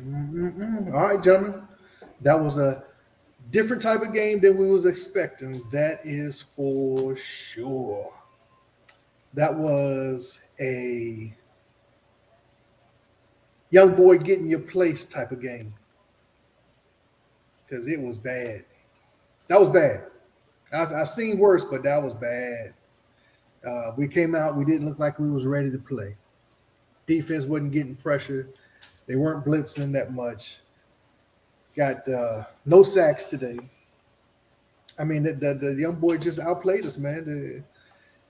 All right, gentlemen. That was a different type of game than we was expecting. That is for sure. That was a young boy getting your place type of game because it was bad. That was bad. I've seen worse, but that was bad. We came out. We didn't look like we was ready to play. Defense wasn't getting pressure. They weren't blitzing that much. Got no sacks today. I mean, the young boy just outplayed us, man.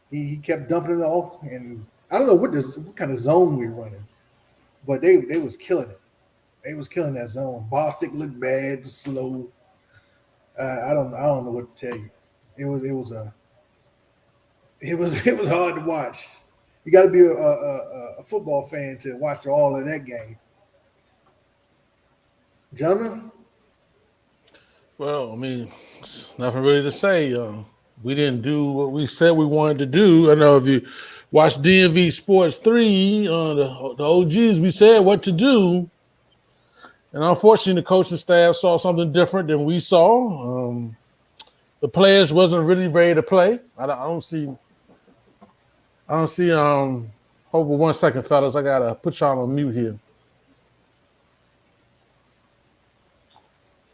He kept dumping it off, and I don't know what kind of zone we running, but they was killing it. They was killing that zone. Bostic looked bad, slow. I don't know what to tell you. It was hard to watch. You got to be a football fan to watch all of that game, gentlemen. Well, I mean, it's nothing really to say. We didn't do what we said we wanted to do. I know if you watch DMV Sports 3, the OGs, we said what to do. And unfortunately, the coaching staff saw something different than we saw. The players wasn't really ready to play. I don't see. I don't see. Hold on 1 second, fellas. I gotta put y'all on mute here.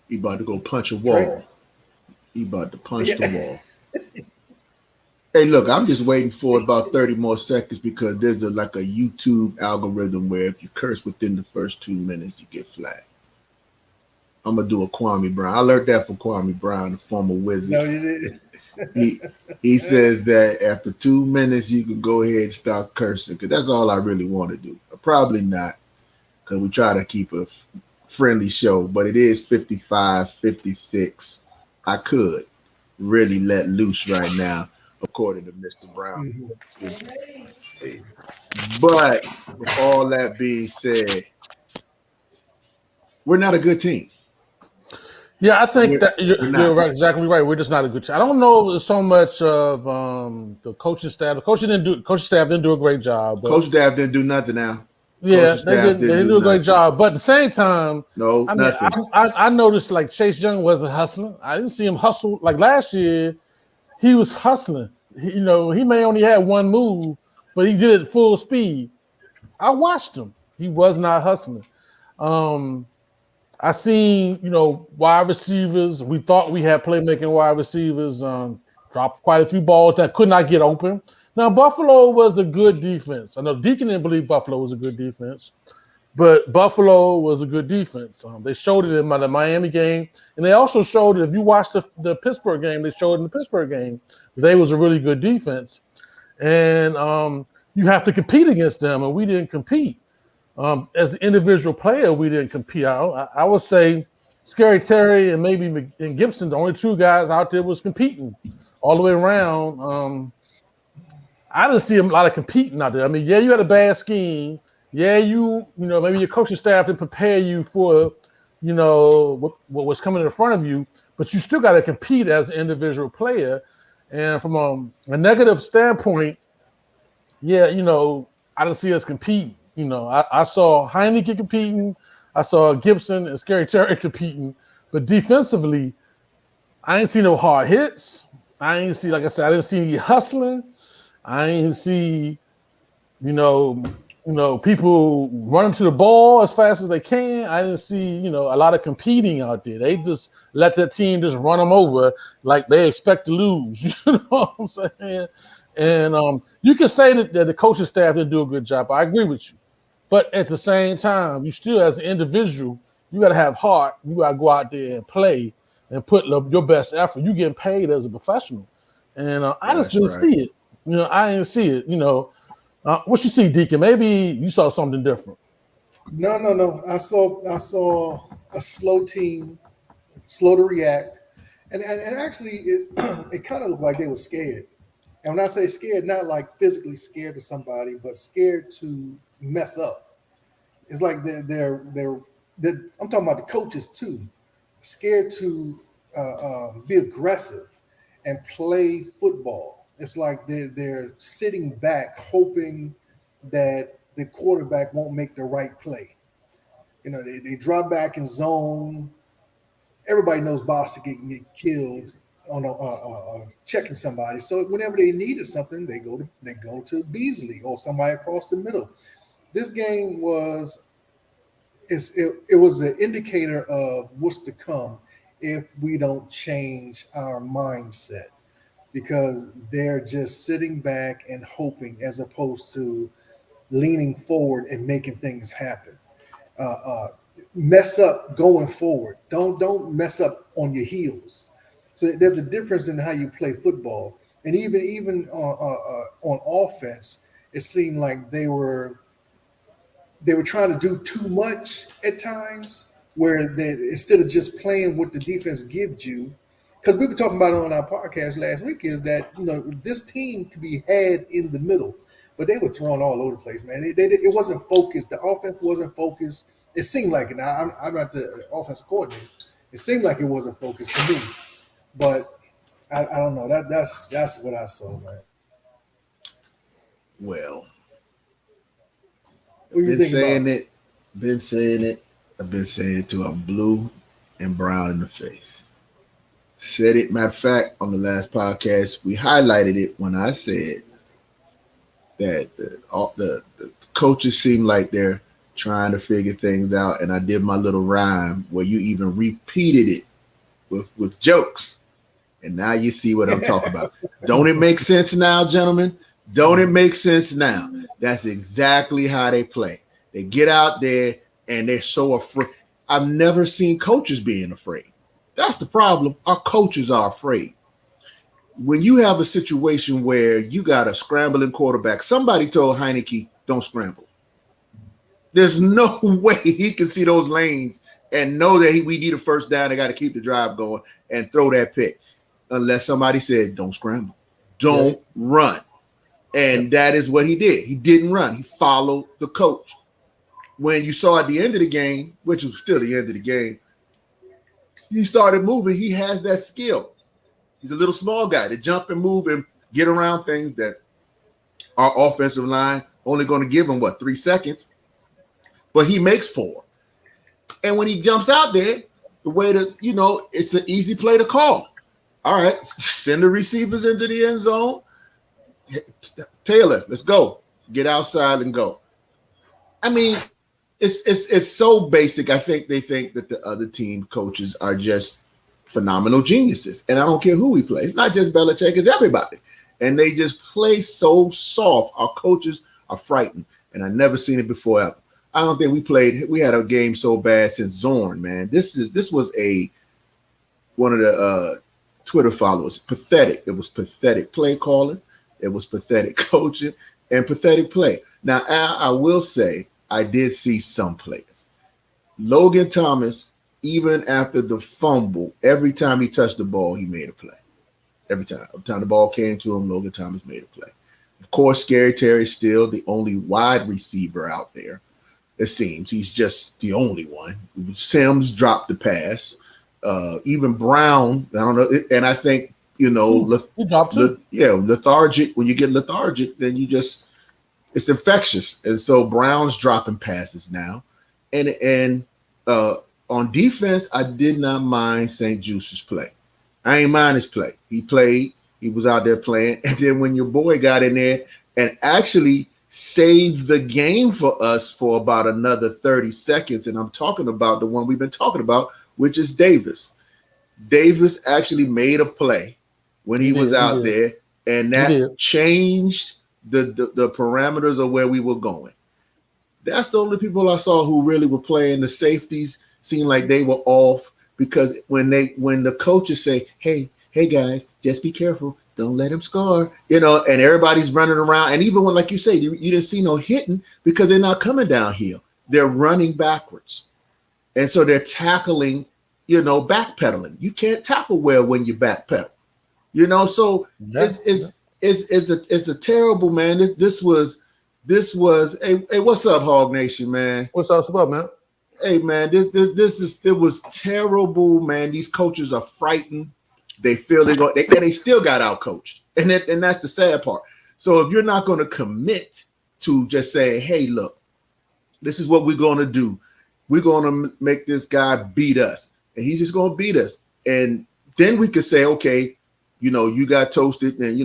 He about to go punch a Trey, wall. He about to punch the yeah, wall. Hey, look, I'm just waiting for about 30 more seconds because there's like a YouTube algorithm where if you curse within the first 2 minutes, you get flagged. I'm gonna do a Kwame Brown. I learned that from Kwame Brown, the former no, wizard. you He he says that after 2 minutes you can go ahead and start cursing because that's all I really want to do. Probably not because we try to keep a friendly show, but it is 55, 56. I could really let loose right now, according to Mr. Brown. didn't. But with all that being said, we're not a good team. Yeah, I think We're, that we're you're not. right, exactly right. We're just not a good team. I don't know so much of the coaching staff. Coaching staff didn't do a great job, but Coach staff didn't do nothing now. yeah, Coaching staff they didn't didn't do do a great nothing. job. But at the same time, No, I mean, nothing. I noticed like Chase Young wasn't hustling. I didn't see him hustle like last year. He was hustling. He may only had one move, but he did it full speed. I watched him. He was not hustling. Um, I seen, wide receivers. We thought we had playmaking wide receivers drop quite a few balls that could not get open. Now, Buffalo was a good defense. I know Deacon didn't believe Buffalo was a good defense, but Buffalo was a good defense. They showed it in the Miami game, and they also showed it. If you watch the Pittsburgh game, they showed in the Pittsburgh game they was a really good defense, and you have to compete against them, and we didn't compete. As an individual player, we didn't compete. I would say Scary Terry and maybe and Gibson, the only two guys out there was competing all the way around. I didn't see a lot of competing out there. I mean, yeah, you had a bad scheme. Yeah, maybe your coaching staff didn't prepare you for, what was coming in front of you, but you still got to compete as an individual player. And from a negative standpoint, yeah, I didn't see us compete. I saw Heineke competing. I saw Gibson and Scary Terry competing. But defensively, I didn't see no hard hits. I didn't see, like I said, I didn't see any hustling. I didn't see, you know, people running to the ball as fast as they can. I didn't see, a lot of competing out there. They just let their team just run them over like they expect to lose. You know what I'm saying? And you can say that the coaching staff didn't do a good job. I agree with you. But at the same time, you still, as an individual, you got to have heart. You got to go out there and play and put your best effort. You getting paid as a professional. And I just That's didn't right. see it. I didn't see it. What you see, Deacon? Maybe you saw something different. No, no, no. I saw a slow team, slow to react, and actually it it kind of looked like they were scared. And when I say scared, not like physically scared of somebody, but scared to mess up. It's like they're I'm talking about the coaches too, scared to be aggressive and play football. It's like they're sitting back, hoping that the quarterback won't make the right play. You know, they drop back in zone. Everybody knows Boston can get killed on checking somebody. So whenever they needed something, they go to Beasley or somebody across the middle. This game it was an indicator of what's to come if we don't change our mindset, because they're just sitting back and hoping as opposed to leaning forward and making things happen. Uh, uh, Mess up going forward. Don't mess up on your heels. So there's a difference in how you play football, and even on offense, it seemed like they were trying to do too much at times, where they instead of just playing what the defense gives you. Because we were talking about it on our podcast last week, is that this team could be had in the middle, but they were thrown all over the place, man. It wasn't focused. The offense wasn't focused. It seemed like it. Now I'm not the offensive coordinator. It seemed like it wasn't focused to me, but I don't know. That's what I saw, man. Well, What do you been think saying about it, been saying it. I've been saying it till I'm blue and brown in the face. Said it. Matter of fact, on the last podcast, we highlighted it when I said that the coaches seem like they're trying to figure things out, and I did my little rhyme where you even repeated it with jokes, and now you see what I'm talking about. Don't it make sense now, gentlemen? Don't it make sense now? That's exactly how they play. They get out there and they're so afraid. I've never seen coaches being afraid. That's the problem. Our coaches are afraid. When you have a situation where you got a scrambling quarterback, somebody told Heineke, don't scramble. There's no way he can see those lanes and know that we need a first down. They got to keep the drive going and throw that pick, unless somebody said, don't scramble. Don't run. And that is what he did. He didn't run. He followed the coach. When you saw at the end of the game, which was still the end of the game, he started moving. He has that skill. He's a little small guy to jump and move and get around things that our offensive line only going to give him, 3 seconds? But he makes 4. And when he jumps out there, the way to, it's an easy play to call. All right, send the receivers into the end zone. Taylor, let's go. Get outside and go. I mean, it's so basic. I think they think that the other team coaches are just phenomenal geniuses. And I don't care who we play. It's not just Belichick, it's everybody. And they just play so soft. Our coaches are frightened. And I've never seen it before ever. I don't think we had a game so bad since Zorn, man. This was one of the Twitter followers. Pathetic. It was pathetic play calling. It was pathetic coaching and pathetic play. Now, I will say I did see some players. Logan Thomas, even after the fumble, every time he touched the ball, he made a play. Every time. Every time the ball came to him, Logan Thomas made a play. Of course, Scary Terry's still the only wide receiver out there. It seems he's just the only one. Sims dropped the pass. Even Brown, I don't know. And I think, he dropped it. Lethargic. When you get lethargic, then it's infectious. And so Brown's dropping passes now. And on defense, I did not mind St. Juice's play. I ain't mind his play. He played. He was out there playing. And then when your boy got in there and actually saved the game for us for about another 30 seconds, and I'm talking about the one we've been talking about, which is Davis. Davis actually made a play when he was out there, and that changed the parameters of where we were going. That's the only people I saw who really were playing. The safeties seemed like they were off, because when the coaches say, hey guys, just be careful, don't let him score, and everybody's running around. And even when, like you say, you didn't see no hitting, because they're not coming downhill. They're running backwards. And so they're tackling, backpedaling. You can't tackle well when you backpedal. So it's a terrible, man. This was hey, what's up, Hog Nation, man? What's up, man? Hey, man, it was terrible, man. These coaches are frightened. They feel they still got out coached, and that's the sad part. So if you're not going to commit to just saying, hey, look, this is what we're going to do, we're going to make this guy beat us, and he's just going to beat us. And then we could say, okay, you got toasted, and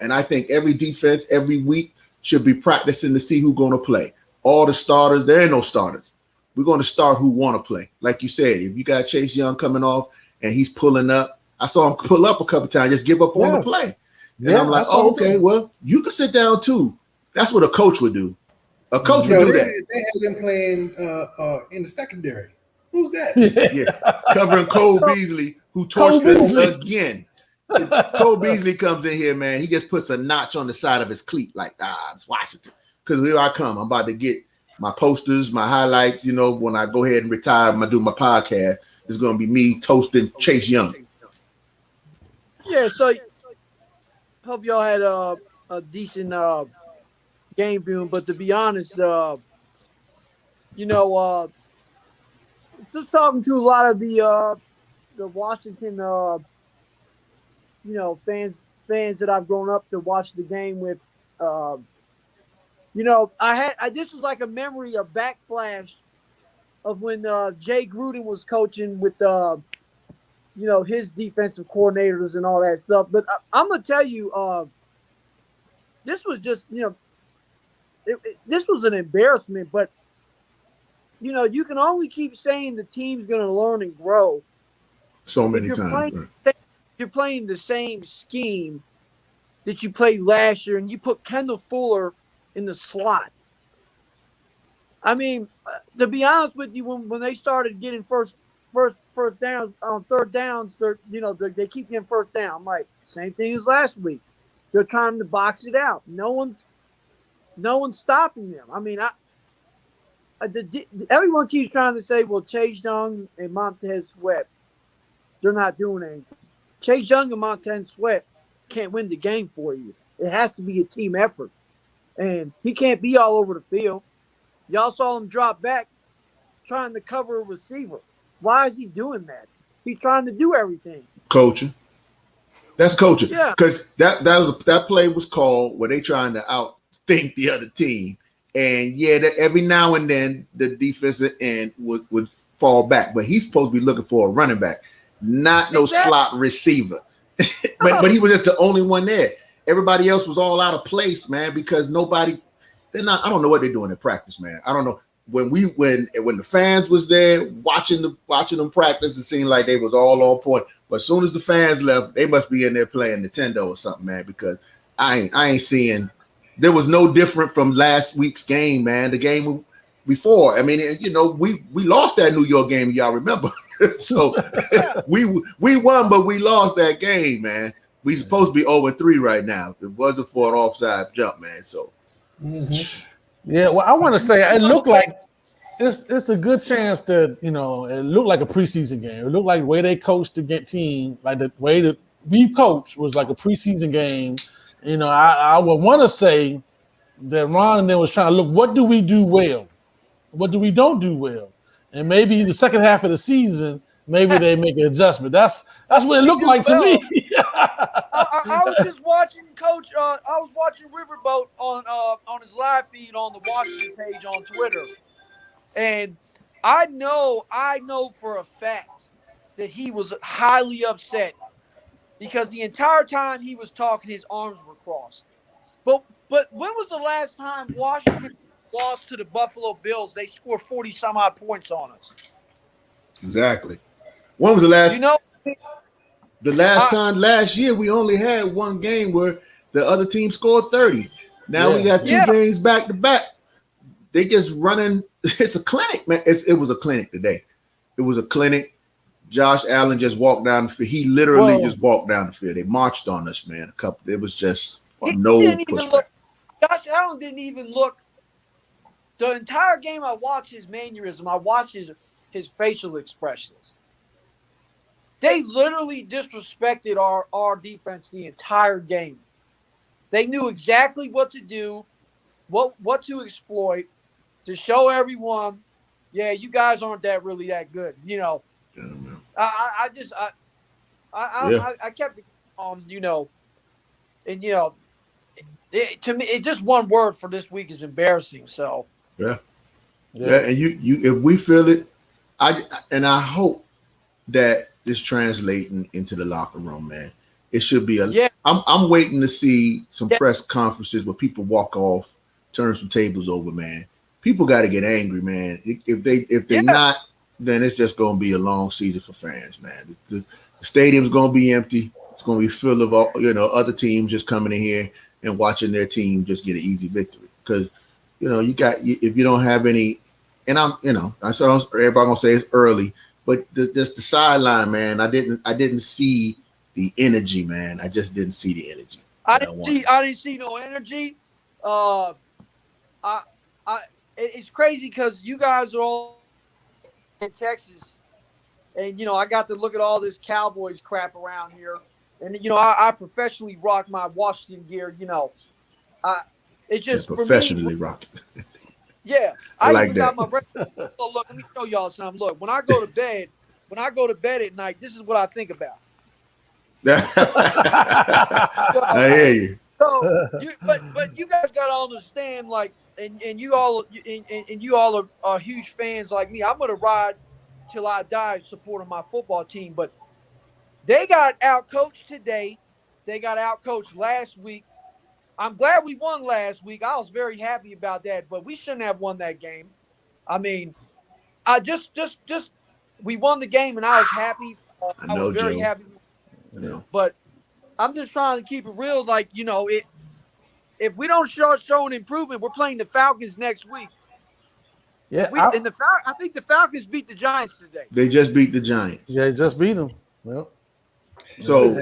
and I think every defense every week should be practicing to see who's going to play. All the starters, there ain't no starters. We're going to start who want to play. Like you said, if you got Chase Young coming off and he's pulling up, I saw him pull up a couple times, just give up on the play. And I'm like, oh, okay, well, you can sit down too. That's what a coach would do. A coach would do that. They had them playing in the secondary. Who's that? Yeah, covering Cole Beasley, who torched us again. Cole Beasley comes in here, man. He just puts a notch on the side of his cleat, like, it's Washington. Because here I come. I'm about to get my posters, my highlights. When I go ahead and retire, I'm going to do my podcast. It's going to be me toasting Chase Young. Yeah, so hope y'all had a decent game viewing. But to be honest, just talking to a lot of the Washington, fans that I've grown up to watch the game with. This was like a memory, a backflash of when Jay Gruden was coaching with his defensive coordinators and all that stuff. But I'm gonna tell you, this was just this was an embarrassment. But you can only keep saying the team's gonna learn and grow. So many times. You're playing the same scheme that you played last year, and you put Kendall Fuller in the slot. I mean, to be honest with you, when they started getting first downs on third downs, they keep getting first down. I'm like, same thing as last week. They're trying to box it out. No one's stopping them. I mean, everyone keeps trying to say, well, Chase Young and Montez Sweat, they're not doing anything. Chase Young and Montez Sweat can't win the game for you. It has to be a team effort. And he can't be all over the field. Y'all saw him drop back trying to cover a receiver. Why is he doing that? He's trying to do everything. Coaching. That's coaching. Yeah. Because that play was called where they trying to outthink the other team. And every now and then the defensive end would fall back. But he's supposed to be looking for a running back, not no slot receiver. but he was just the only one there. Everybody else was all out of place, man, because I don't know what they're doing in practice, man. I don't know. When the fans was there watching them practice, it seemed like they was all on point. But as soon as the fans left, they must be in there playing Nintendo or something, man, because I ain't seeing. There was no different from last week's game, man. The game before. I mean, we lost that New York game, y'all remember. So we won, but we lost that game, man. We supposed to be 0-3 right now. It wasn't for an offside jump, man. So yeah, well, I want to say it looked like it's a good chance that it looked like a preseason game. It looked like the way they coached the team, like the way that we coached was like a preseason game. I would want to say that Ron and them was trying to look, what do we do well? What do we don't do well? And maybe the second half of the season, maybe they make an adjustment. That's what it looked like to me. I was just watching Coach. I was watching Riverboat on his live feed on the Washington page on Twitter, and I know for a fact that he was highly upset because the entire time he was talking, his arms were crossed. But when was the last time Washington lost to the Buffalo Bills? They scored 40 some odd points on us. Exactly. When was the last? The last time last year we only had one game where the other team scored 30. Now we got two games back to back. They just running. It's a clinic, man. It was a clinic today. It was a clinic. Josh Allen just walked down the field. He literally just walked down the field. They marched on us, man. It was just no pushback. Josh Allen didn't even look. The entire game I watched his mannerism. I watched his facial expressions. They literally disrespected our defense the entire game. They knew exactly what to do, what to exploit, to show everyone, you guys aren't really that good. I kept to me, it's just one word for this week is embarrassing. So Yeah, and you if we feel it, I hope that this translating into the locker room, man. It should be Yeah, I'm waiting to see some yeah, press conferences where people walk off, turn some tables over, man. People got to get angry, man. If they yeah. not, then it's just gonna be a long season for fans, man. The stadium's gonna be empty. It's gonna be full of all, other teams just coming in here and watching their team just get an easy victory. Because if you don't have any, and I saw everybody gonna say it's early, but just the sideline, man. I didn't see the energy, man. I just didn't see the energy that I wanted. I didn't see no energy. I it's crazy because you guys are all in Texas, and I got to look at all this Cowboys crap around here, and I professionally rock my Washington gear. I it's Yeah, just for me. professionally rock. Yeah, I I like even that. got my. So look, let me show y'all something. Look, when I go to bed at night, this is what I think about. I hear you. So, but you guys got to understand, like, and you all and you all are huge fans like me. I'm gonna ride till I die supporting my football team. But they got outcoached today. They got outcoached last week. I'm glad we won last week. I was very happy about that. But we shouldn't have won that game. I mean, I just we won the game, and I was happy. I I was know, very Joe. happy. I know. But I'm just trying to keep it real. Like, if we don't start showing improvement, we're playing the Falcons next week. Yeah, I think the Falcons beat the Giants today. They just beat the Giants. yeah, just beat them. Well, So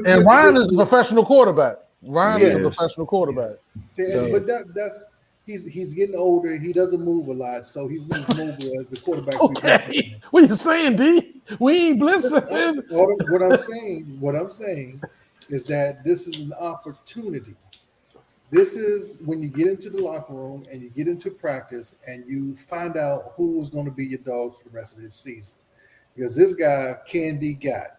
and Ryan is a professional quarterback. Ryan is a Yes. professional quarterback. See, So- but that's he's getting older. He doesn't move a lot, so he's not as mobile as the quarterback. we've got. Okay, what you saying, D? We ain't blitzing. What I'm saying is that this is an opportunity. This is when you get into the locker room and you get into practice and you find out who is going to be your dogs for the rest of this season. Because this guy can be got.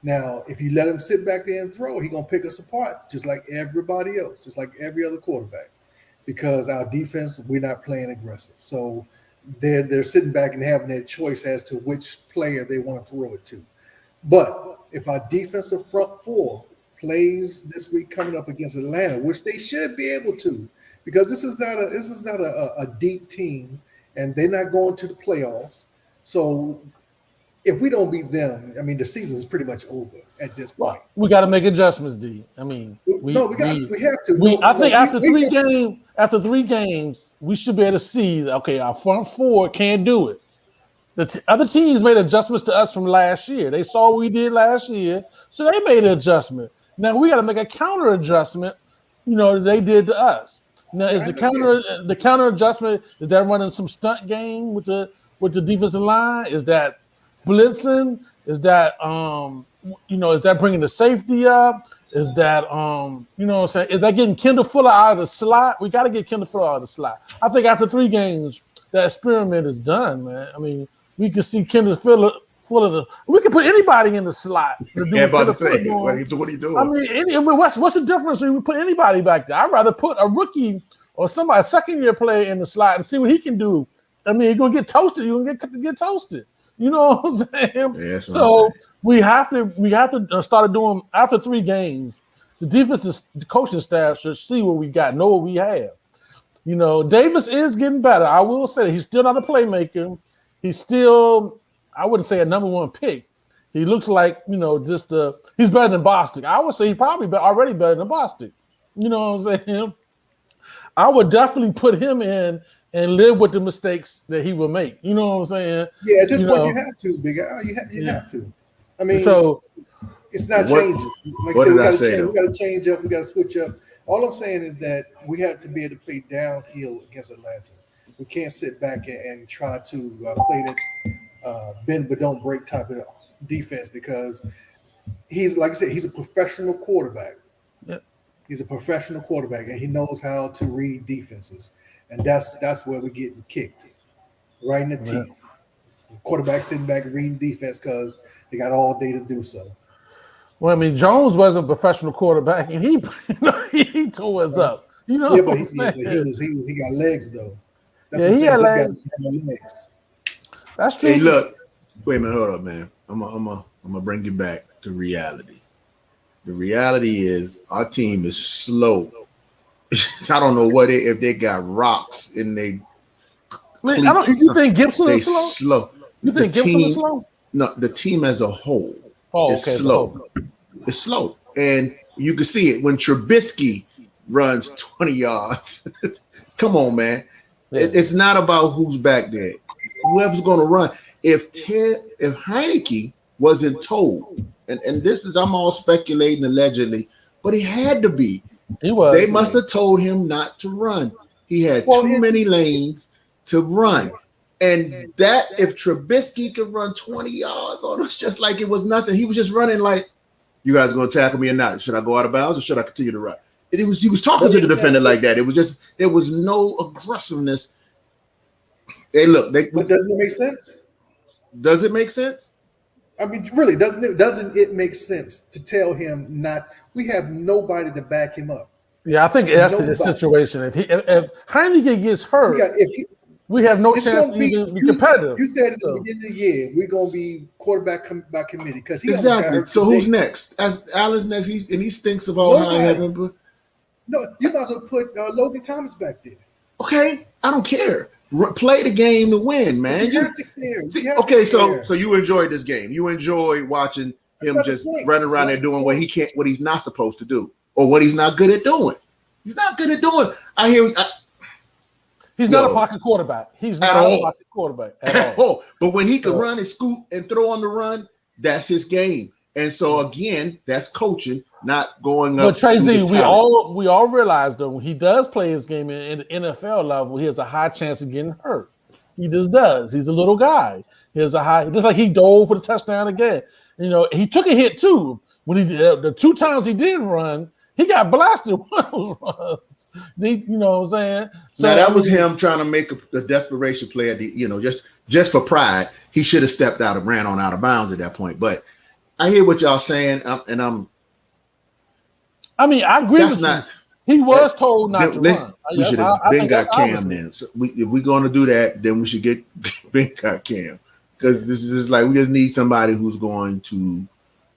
Now, if you let him sit back there and throw, he's going to pick us apart just like everybody else, just like every other quarterback. Because our defense, we're not playing aggressive. So they're sitting back and having their choice as to which player they want to throw it to. But if our defensive front four plays this week coming up against Atlanta, which they should be able to, because this is not a deep team, and they're not going to the playoffs. So if we don't beat them, I mean the season is pretty much over at this point. Well, we got to make adjustments, D. I mean, we have to. I think after three games, we should be able to see that, okay, our front four can't do it. The other teams made adjustments to us from last year. They saw what we did last year, so they made an adjustment. Now we got to make a counter adjustment, that they did to us. Now is the counter adjustment, is that running some stunt game with the defensive line? Is that blitzing? Is that is that bringing the safety up? Is that what I'm saying? Is that getting Kendall Fuller out of the slot? We got to get Kendall Fuller out of the slot. I think after 3 games, that experiment is done, man. I mean, we can see Kendall Fuller. We can put anybody in the slot. To do about to Kendall say, Fuller what doing. are you doing? I mean, what's the difference when we put anybody back there? I'd rather put a rookie or somebody, a second-year player in the slot and see what he can do. I mean, you're gonna get toasted. You're gonna get toasted. You know what I'm saying? Yeah, that's what So I'm saying. we have to start doing after 3 games. The defensive coaching staff should see what we got, know what we have. Davis is getting better. I will say he's still not a playmaker. He's still, I wouldn't say a number 1 pick. He looks like, he's better than Bostic. I would say he's probably already better than Bostic. You know what I'm saying? I would definitely put him in and live with the mistakes that he will make. You know what I'm saying? Yeah, at this point you have to, big guy. You have to. I mean, so it's not changing. Like what I said, did I say? we got to change up. We got to switch up. All I'm saying is that we have to be able to play downhill against Atlanta. We can't sit back and try to play that bend but don't break type of defense, because he's, like I said, he's a professional quarterback. Yep. He's a professional quarterback, and he knows how to read defenses, and that's where we're getting kicked right in the teeth. Quarterback sitting back and reading defense because they got all day to do so. Well, I mean, Jones wasn't a professional quarterback, and he tore us up. You know, Yeah, what but I'm saying? he got legs though. That's Yeah, what I'm he saying. had This guy legs. doesn't have no legs. That's true. Hey, look, wait a minute, hold up, man. I'm gonna bring you back to reality. The reality is our team is slow. I don't know if they got rocks in their Man, I don't. cleats. You think Gibson They is slow? slow. You The think Gibson is team, slow? no, the team as a whole Oh, is okay. slow. It's slow, and you can see it when Trubisky runs 20 yards. Come on, man. Yeah. It's not about who's back there. Whoever's going to run. If Heineke wasn't told, and this is I'm all speculating allegedly, but he had to be. He was. They must have told him not to run. He had Well, too many lanes to run. And that if Trubisky could run 20 yards on us just like it was nothing, he was just running like, you guys are going to tackle me or not? Should I go out of bounds or should I continue to run? He was talking to the defender like that. There was no aggressiveness. Hey, look, but doesn't it make sense? Does it make sense? I mean, really, doesn't it make sense to tell him not? We have nobody to back him up. Yeah, I think that's the Nobody. situation. If Heineke gets hurt, we have no it's chance gonna to even be competitive. You said at the beginning of the year we're gonna be quarterback by committee because he almost got Exactly. hurt So today. who's next? As Allen's next, he stinks of all high heaven. But no, you might as well put Logan Thomas back there. okay, I don't care. Play the game to win, man. You have to care. So you enjoyed this game. You enjoy watching him just running around there doing what he's not supposed to do, or what he's not good at doing. He's not good at doing. He's not a pocket quarterback. He's not a pocket quarterback at all. But when he could run and scoop and throw on the run, that's his game. And so again, that's coaching, not going up. But Tracy, we all realize though when he does play his game in the NFL level, he has a high chance of getting hurt. He just does. He's a little guy. He has a high, just like he dove for the touchdown again. You know, he took a hit too when he did the 2 times he did run. He got blasted one of those runs. You know what I'm saying? So now that was him trying to make a desperation play at the, just for pride. He should have stepped out and ran on out of bounds at that point. But I hear what y'all saying, I agree with you. He was told not to run. We should have been got Cam then. So if we're going to do that, then we should get Ben got Cam, because this is like we just need somebody who's going to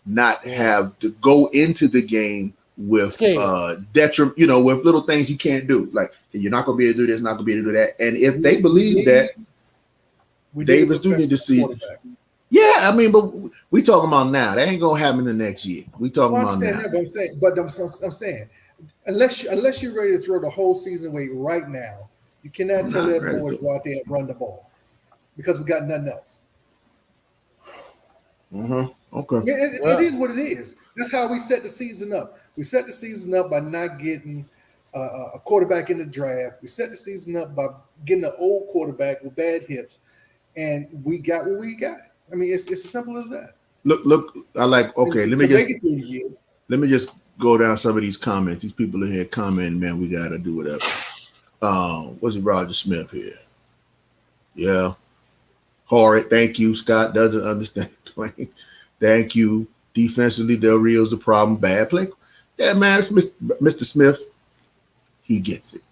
not have to go into the game with detriment, with little things he can't do. Like you're not going to be able to do this, not going to be able to do that. And if they believe that, Davis do need to see. Yeah, I mean, but we talking about now. That ain't gonna happen the next year. We talking about now. I'm saying, unless you're ready to throw the whole season away right now, you cannot tell that boy to go out there and run the ball because we got nothing else. Okay. It is what it is. That's how we set the season up. We set the season up by not getting a quarterback in the draft. We set the season up by getting an old quarterback with bad hips, and we got what we got. I mean, it's as simple as that. Look. I like. Okay, let me just go down some of these comments. These people in here commenting, man. We gotta do whatever. What's it, Roger Smith here? Yeah. Horrid. Thank you. Scott doesn't understand playing. Thank you. Defensively, Del Rio's a problem. Bad play. Yeah, man. It's Mr. Smith. He gets it.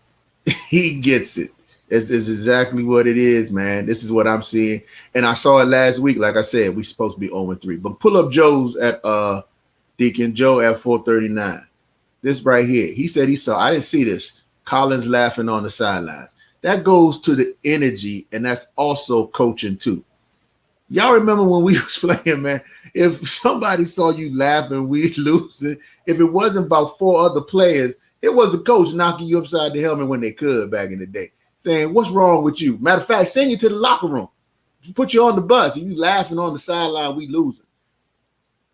He gets it. It's exactly what it is, man. This is what I'm seeing. And I saw it last week. Like I said, we're supposed to be 0-3. But pull up Joe's at Deacon Joe at 439. This right here. He said he saw. I didn't see this. Collins laughing on the sidelines. That goes to the energy, and that's also coaching too. Y'all remember when we was playing, man? If somebody saw you laughing, we losing. If it wasn't about 4 other players, it was the coach knocking you upside the helmet when they could back in the day, saying, "What's wrong with you?" Matter of fact, send you to the locker room, put you on the bus, and you laughing on the sideline. We losing.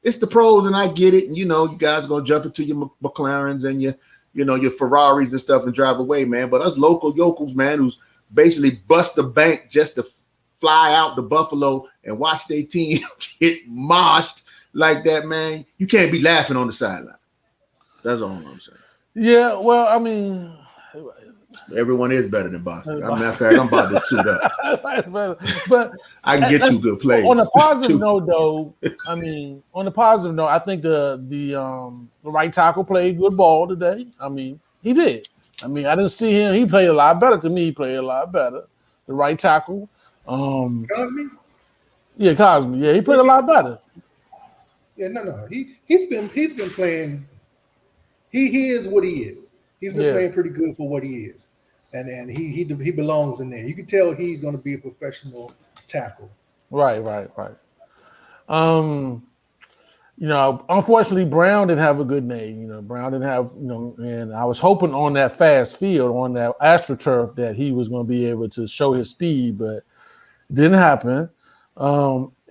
It's the pros, and I get it. And you guys are gonna jump into your McLarens and your Ferraris and stuff and drive away, man. But us local yokels, man, who's basically bust the bank just to fly out to Buffalo and watch their team get moshed like that, man. You can't be laughing on the sideline. That's all I'm saying. Yeah, well, I mean, everyone is better than Boston. I'm about to suit up. But I can get 2 good plays. On a positive note, though, I think the right tackle played good ball today. I mean, he did. I mean, I didn't see him. He played a lot better to me. He played a lot better. the right tackle. Cosme? Yeah, Cosme. Yeah, he played a lot better. Yeah, no. He's been playing. He is what he is. He's been playing pretty good for what he is, and he belongs in there. You can tell he's going to be a professional tackle. Right. Unfortunately, Brown didn't have a good name. Brown didn't have, and I was hoping on that fast field, on that AstroTurf, that he was going to be able to show his speed, but it didn't happen.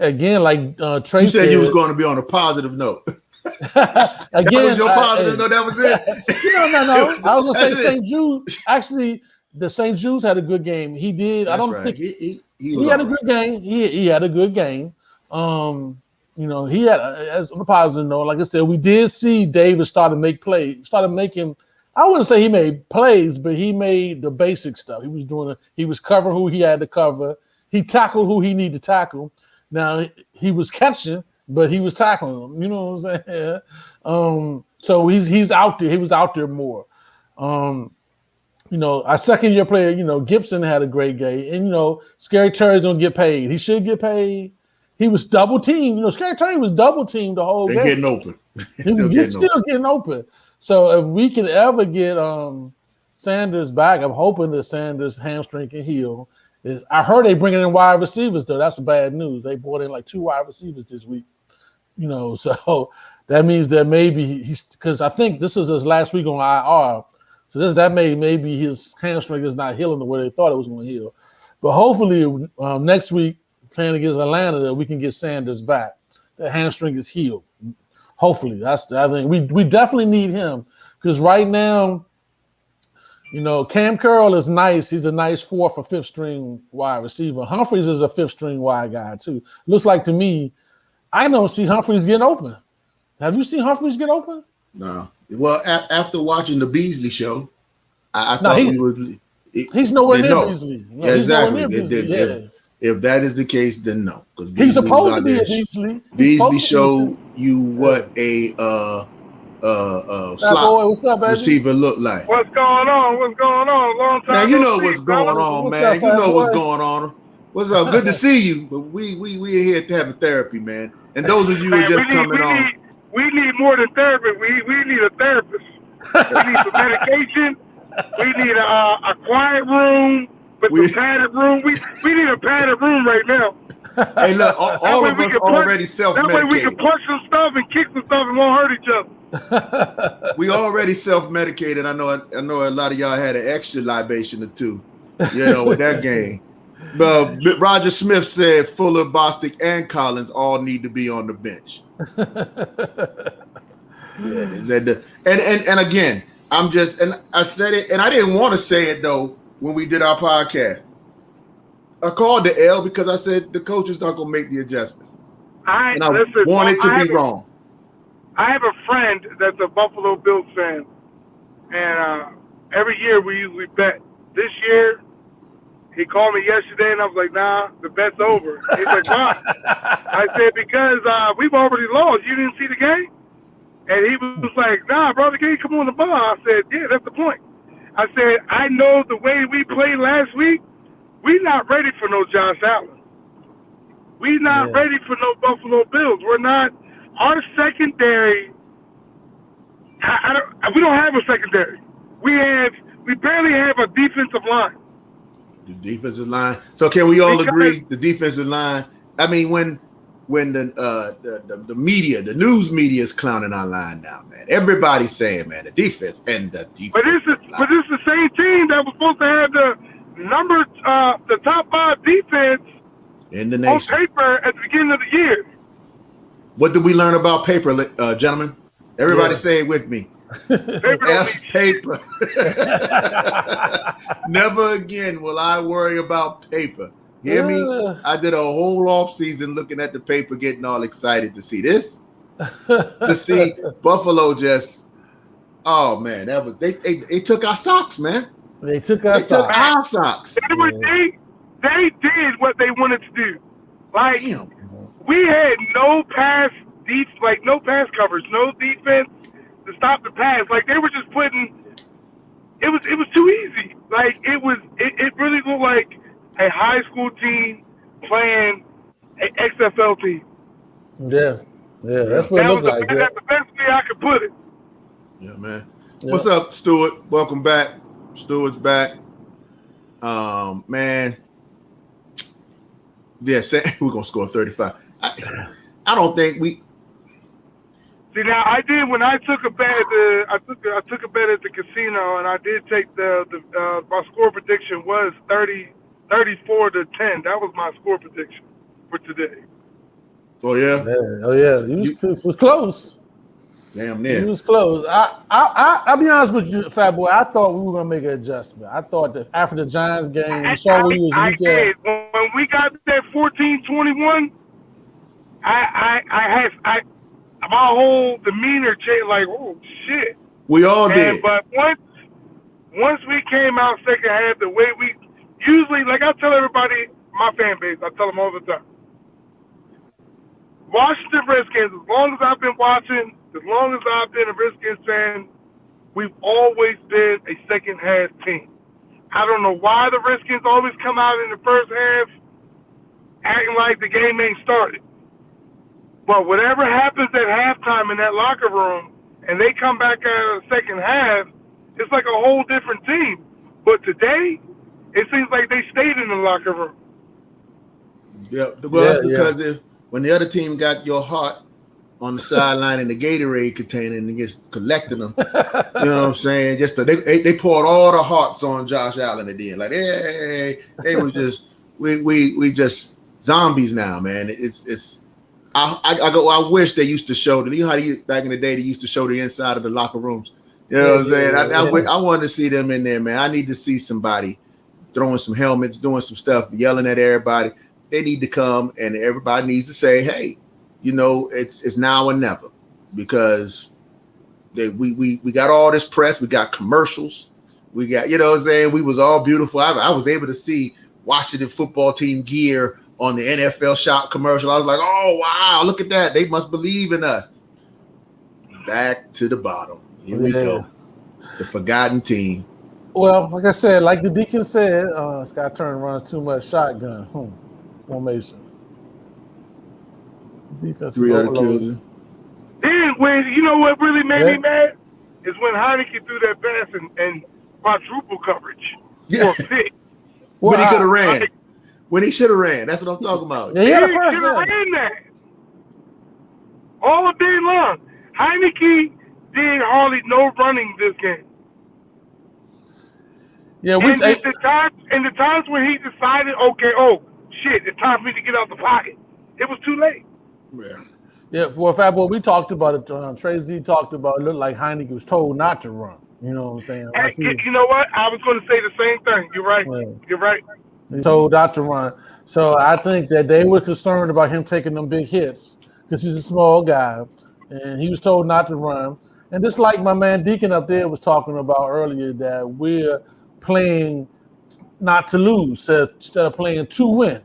Again, like Trey you said, you was going to be on a positive note. That was your positive note. That was it. No. I was going to say St. Jude. Actually, the St. Jude's had a good game. He did. That's I don't right. think he had a good game. He had a good game. He had, as on a positive note, like I said, we did see David start to make plays. Started making, I wouldn't say he made plays, but he made the basic stuff. He was covering who he had to cover. He tackled who he needed to tackle. Now he was catching, but he was tackling them. You know what I'm saying? So he's out there. He was out there more. Our second year player, Gibson had a great game, and Scary Terry's gonna get paid. He should get paid. He was double teamed. Scary Terry was double teamed the whole game. Getting open. Still getting open. So if we can ever get Sanders back, I'm hoping that Sanders' hamstring can heal. I heard they bringing in wide receivers though. That's bad news. They brought in like 2 wide receivers this week. So that means that maybe he's, because I think this is his last week on IR. So that maybe his hamstring is not healing the way they thought it was going to heal. But hopefully next week, playing against Atlanta, that we can get Sanders back. The hamstring is healed. Hopefully, I think we definitely need him, because right now, Cam Curl is nice. He's a nice 4th or 5th string wide receiver. Humphreys is a 5th string wide guy too. Looks like to me, I don't see Humphreys getting open. Have you seen Humphreys get open? No. Well, after watching the Beasley show, I thought he would. He's nowhere near Beasley. No, yeah, exactly. Beasley. If that is the case, then no, because he's supposed to be a Beasley. Beasley showed you what a slot receiver looked like. What's going on? Long time. Now you know what's going on, man. You know what's going on. What's up? Good to see you. But we are here to have a therapy, man. And those of you who are just coming on, we need more than therapy. We need a therapist. We need some medication. We need a quiet room. But the padded room, we need a padded room right now. Hey, look, all of us already self-medicated. That way we can punch some stuff and kick some stuff and won't hurt each other. We already self-medicated. I know a lot of y'all had an extra libation or two, with that game. But Roger Smith said Fuller, Bostic, and Collins all need to be on the bench. And again, and I said it, and I didn't want to say it though. When we did our podcast, I called the L because I said the coach is not going to make the adjustments. I wanted to be wrong. I have a friend that's a Buffalo Bills fan, and every year we usually bet. This year, he called me yesterday, and I was like, nah, the bet's over. He's like, why? I said, because we've already lost. You didn't see the game? And he was like, nah, brother, can you come on the ball? I said, yeah, that's the point. I said, I know the way we played last week, we're not ready for no Josh Allen. We're not ready for no Buffalo Bills. We're not. Our secondary, we don't have a secondary. We barely have a defensive line. The defensive line. So can we all agree the defensive line? I mean, when the media, the news media is clowning our line now, man. Everybody's saying, man, the defense and the defense. But this is the same team that was supposed to have the top 5 defense in the nation on paper at the beginning of the year. What did we learn about paper, gentlemen? Everybody say it with me. Paper. Never again will I worry about paper. Hear me? I did a whole off season looking at the paper, getting all excited to see this. To see Buffalo just, oh man, that was they took our socks, man. They took our socks. They did what they wanted to do. Like we had no pass coverage, no defense to stop the pass. Like they were just putting. It was too easy. Like it really looked like a high school team playing an XFL team. Yeah, that's what it looked like. That's the best way I could put it. Yeah, man. Yeah. What's up, Stuart? Welcome back. Stuart's back. Man. Yeah, we're gonna score 35. I don't think we. See, now I did when I took a bet at the I took a bet at the casino, and I did take the my score prediction was 34 to 10. That was my score prediction for today. Oh yeah. Oh yeah. It was close. Damn It near. was close. I'll be honest with you, Fat Boy. I thought we were gonna make an adjustment. I thought that after the Giants game, we saw where he was I weak did. at. When we got that 14-21, I my whole demeanor changed. Like, oh shit. We all did. But once we came out second half, the way we usually, like I tell everybody, my fan base, I tell them all the time, Washington Redskins, as long as I've been watching, as long as I've been a Redskins fan, we've always been a second half team. I don't know why the Redskins always come out in the first half acting like the game ain't started. But whatever happens at halftime in that locker room and they come back out of the second half, it's like a whole different team. But today, it seems like they stayed in the locker room. Yeah, well, because when the other team got your heart on the sideline in the Gatorade container and just collecting them, you know what I'm saying? Just they poured all the hearts on Josh Allen at the end. Like, hey, they were just we just zombies now, man. I wish they used to show the, you know how back in the day they used to show the inside of the locker rooms. You know what I'm saying? I wanted to see them in there, man. I need to see somebody throwing some helmets, doing some stuff, yelling at everybody. They need to come and everybody needs to say, hey, you know, it's now or never, because we got all this press, we got commercials, we got, you know what I'm saying, we was all beautiful. I was able to see Washington football team gear on the NFL shop commercial. I was like, oh wow, look at that. They must believe in us. Back to the bottom. Here we go. The forgotten team. Well, like I said, like the Deacon said, Scott Turner runs too much shotgun formation. Defense 3 other kills. Then when you know what really made me mad is when Heineke threw that pass and quadruple coverage for a pick. When he could have ran. When he should have ran. That's what I'm talking about. He should have ran that. All day long. Heineke did hardly no running this game. Yeah, and the times when he decided, okay, oh shit, it's time for me to get out the pocket. It was too late. Yeah, well, Fat Boy, we talked about it. Trey Z talked about it. Looked like Heineke was told not to run. You know what I'm saying? Like you know what? I was going to say the same thing. You're right. Yeah. You're right. He told not to run. So I think that they were concerned about him taking them big hits because he's a small guy, and he was told not to run. And just like my man Deacon up there was talking about earlier, that we're playing not to lose instead of playing to win.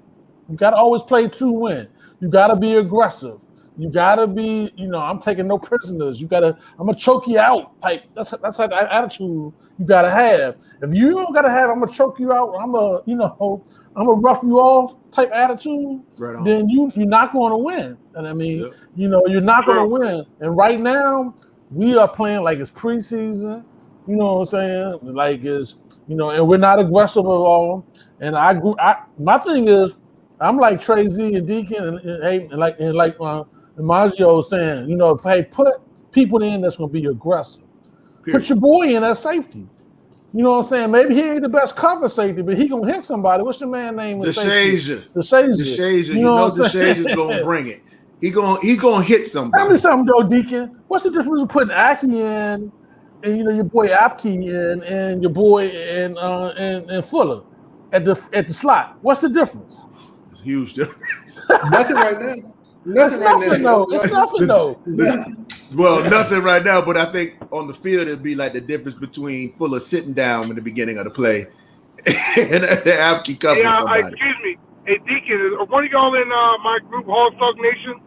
You got to always play to win. You got to be aggressive. You got to be, I'm taking no prisoners. I'm going to choke you out type. That's like the attitude you got to have. If you don't got to have, I'm going to choke you out, I'm going to rough you off type attitude, then you're not going to win. And I mean, you're not going to win. And right now, we are playing like it's preseason. You know what I'm saying? Like it's, and we're not aggressive at all. And my thing is, I'm like Trey Z and Deacon and like Maggio saying, hey, put people in that's going to be aggressive. Period. Put your boy in as safety. You know what I'm saying? Maybe he ain't the best cover safety, but he going to hit somebody. What's your man name? DeShazier. DeShazier. You know DeShazier's going to bring it. He's going to hit somebody. Tell me something, though, Deacon. What's the difference between putting Aki in and, your boy Apke in and your boy and Fuller at the slot? What's the difference? Huge difference. Nothing right now. It's nothing though. Well, nothing right now, but I think on the field it'd be like the difference between Fuller sitting down in the beginning of the play and the Apke covering somebody. Excuse me. Hey, Deacon, are one of y'all in my group, Hog Talk Nation?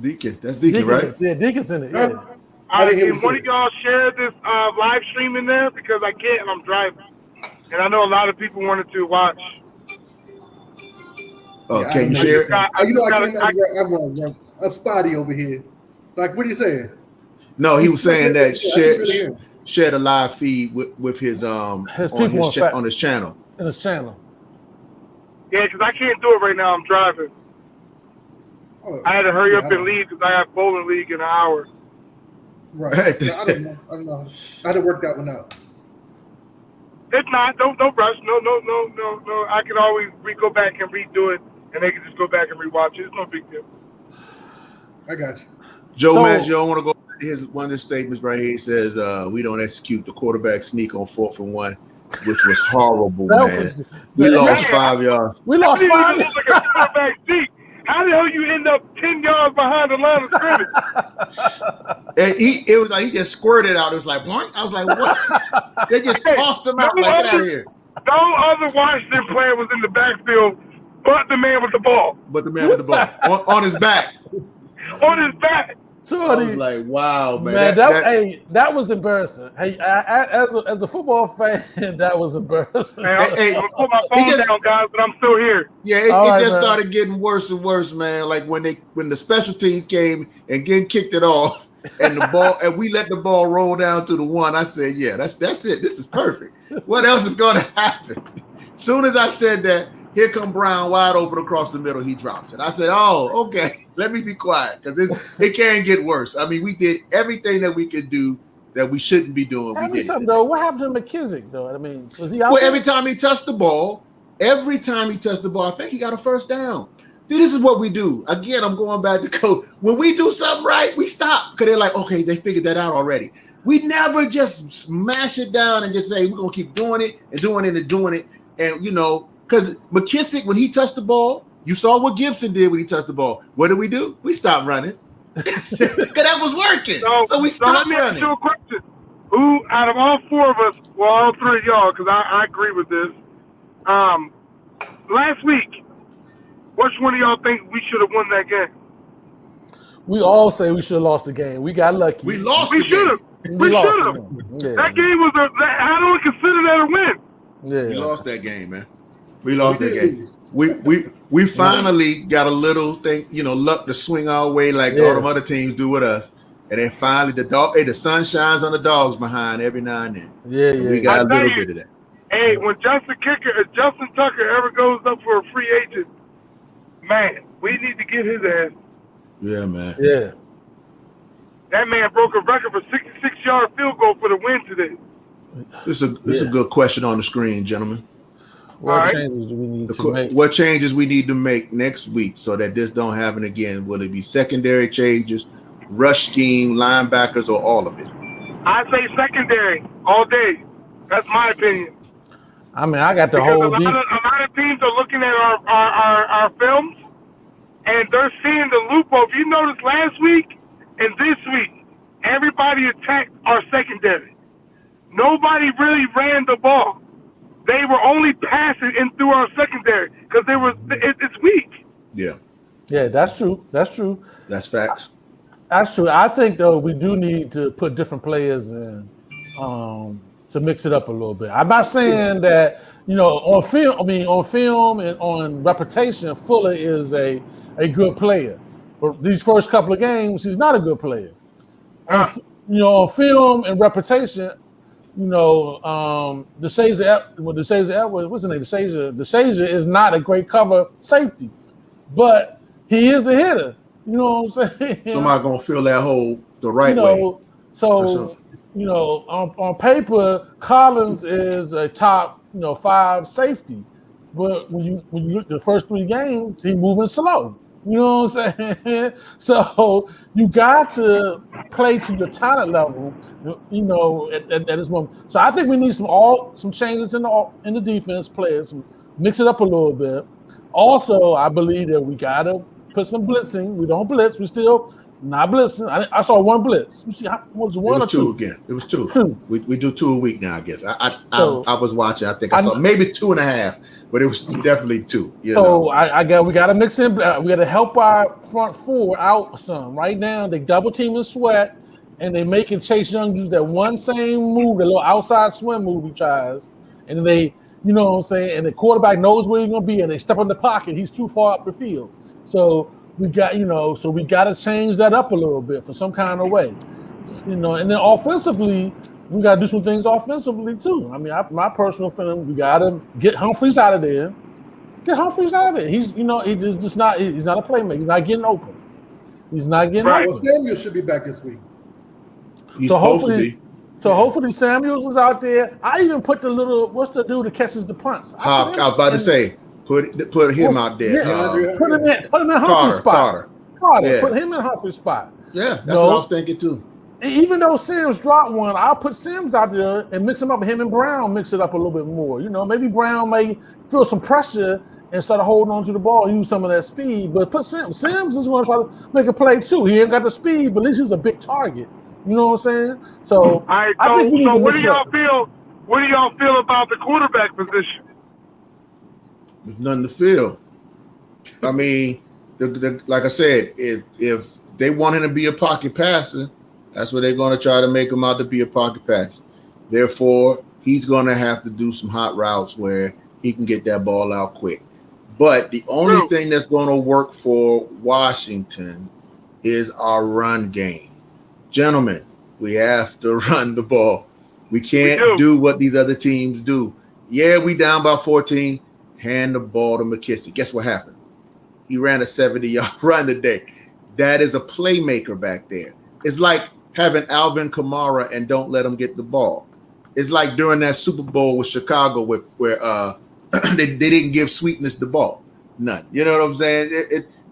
Deacon. That's Deacon, right? Yeah, Deacon's in it. Yeah. Can one of y'all share this live stream in there? Because I can't and I'm driving. and I know a lot of people wanted to watch. Yeah, Can you I share? understand. I You know, I gotta- can't. I'm spotty over here. Like, what are you saying? No, he was saying that I can't really hear him. shared a live feed with his people on his channel. in his channel. Yeah, because I can't do it right now. I'm driving. Oh, I had to hurry yeah, up and leave because I have bowling league in an hour. Right. Yeah, I don't know. I had to work that one out. If not, don't rush. No. I can always go back and redo it, and they can just go back and rewatch it. It's no big deal. I got you. Joe So- Maggio, I want to go to his one of his statements right here. He says, "We don't execute the quarterback sneak on 4th and 1, which was horrible, man. We lost 5 yards. We lost It didn't 5. even look like a quarterback seat. How the hell you end up 10 yards behind the line of scrimmage? And it was like he just squirted out. It was like, boink. I was like, what? They just tossed him out like, get out of here. No other Washington player was in the backfield but the man with the ball. But the man with the ball on his back. On his back. I was like, wow, man. Man, that was embarrassing. Hey, as a football fan, that was embarrassing. Hey, I'm going to put my phone down, guys, but I'm still here. Yeah, it just started getting worse and worse, man. Like when the special teams came and kicked it off, and the ball and we let the ball roll down to the 1. I said, yeah, that's it. This is perfect. What else is going to happen? As soon as I said that, here come Brown wide open across the middle. He drops it. I said, oh, okay. Let me be quiet because it can get worse. I mean, we did everything that we could do that we shouldn't be doing. Tell me something though. What happened to McKissick though? I mean, was he out? Well, there? every time he touched the ball, I think he got a first down. See, this is what we do. Again, I'm going back to coach. When we do something right, we stop because they're like, okay, they figured that out already. We never just smash it down and just say we're gonna keep doing it and doing it and doing it. And because McKissick, when he touched the ball, you saw what Gibson did when he touched the ball. What did we do? We stopped running because that was working. So we stopped let me running. ask you a question. Who, out of all 4 of us, well, all 3 of y'all, because I agree with this, last week, which one of y'all think we should have won that game? We all say we should have lost the game. We got lucky. We lost We the should game. have. We lost should the have. game. That game was how do we consider that a win? Yeah. We lost that game, man. We lost that game. We finally got a little thing, luck to swing our way like all them other teams do with us. And then finally the sun shines on the dogs behind every now and then. Yeah. We got a little bit of that. Hey, when Justin Tucker ever goes up for a free agent, man, we need to get his ass. Yeah, man. Yeah. That man broke a record for 66-yard field goal for the win today. This is a good question on the screen, gentlemen. What changes do we need to make? What changes we need to make next week so that this don't happen again? Will it be secondary changes, rush scheme, linebackers, or all of it? I say secondary all day. That's my opinion. I mean, I got the Because whole a lot of teams are looking at our films, and they're seeing the loophole. If you noticed last week and this week, everybody attacked our secondary. Nobody really ran the ball. They were only passing in through our secondary because it's weak. Yeah. Yeah, that's true. That's true. That's facts. That's true. I think though we do need to put different players in to mix it up a little bit. I'm not saying that on film and on reputation, Fuller is a good player, but these first couple of games, he's not a good player. On film and reputation, DeSazer Edwards, what's his name? DeSazer is not a great cover safety, but he is a hitter. You know what I'm saying? Somebody gonna fill that hole the right way. So on paper, Collins is a top 5 safety, but when you look at the first 3 games, he's moving slow. You know what I'm saying? So you got to play to your talent level, at this moment. So I think we need some changes in the defense players, mix it up a little bit. Also, I believe that we gotta put some blitzing. We don't blitz. We still not blitzing. I saw 1 blitz. You see, was it 1 it was or 2? again. It was 2. 2. We do 2 a week now, I guess. I was watching. I think I saw maybe 2.5, but it was definitely 2. We got to mix in. We got to help our front 4 out some. Right now, they double teaming Sweat, and they making Chase Young use that one same move, the little outside swim move he tries, and they, you know what I'm saying, and the quarterback knows where he's gonna be, and they step in the pocket, he's too far up the field. So we got to change that up a little bit for some kind of way, and then offensively, we got to do some things offensively too. I mean, my personal feeling, we got to get Humphries out of there. He's he's not a playmaker. He's not getting open. He's not getting Right. open. Well, Samuel should be back this week. He's So supposed to hopefully- be. So hopefully Samuels is out there. I even put the little, what's the dude that catches the punts? I was about to say, put him out there. DeAndre- Put him in Humphrey's spot. Carter. Yeah. Put him in Humphrey's spot. Yeah, that's No. what I was thinking too. Even though Sims dropped one, I'll put Sims out there and mix him up. Him and Brown mix it up a little bit more. Maybe Brown may feel some pressure and start holding on to the ball, use some of that speed. But put Sims. Sims is going to try to make a play too. He ain't got the speed, but at least he's a big target. You know what I'm saying? So All right, I think we need so to what mix do y'all up. feel? What do y'all feel about the quarterback position? There's nothing to feel. I mean, like I said, if they want him to be a pocket passer, that's what they're going to try to make him out to be, a pocket passer. Therefore, he's going to have to do some hot routes where he can get that ball out quick. But the only True. thing that's going to work for Washington is our run game. Gentlemen, we have to run the ball. We can't do what these other teams do. Yeah, we down by 14. Hand the ball to McKissick. Guess what happened? He ran a 70-yard run today. That is a playmaker back there. It's like having Alvin Kamara and don't let him get the ball. It's like during that Super Bowl with Chicago where they didn't give Sweetness the ball. None. You know what I'm saying?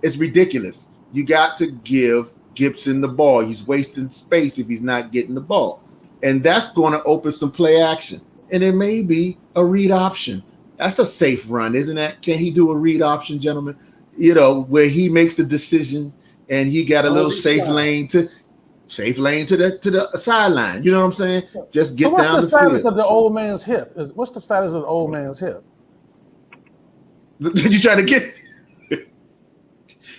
It's ridiculous. You got to give Gibson the ball. He's wasting space if he's not getting the ball. And that's going to open some play action. And it may be a read option. That's a safe run, isn't that? Can he do a read option, gentlemen? Where he makes the decision and he got a little safe lane to the sideline. You know what I'm saying? Just get So what's down the the status field. of the old man's hip? What's the status of the old man's hip? Did you try to get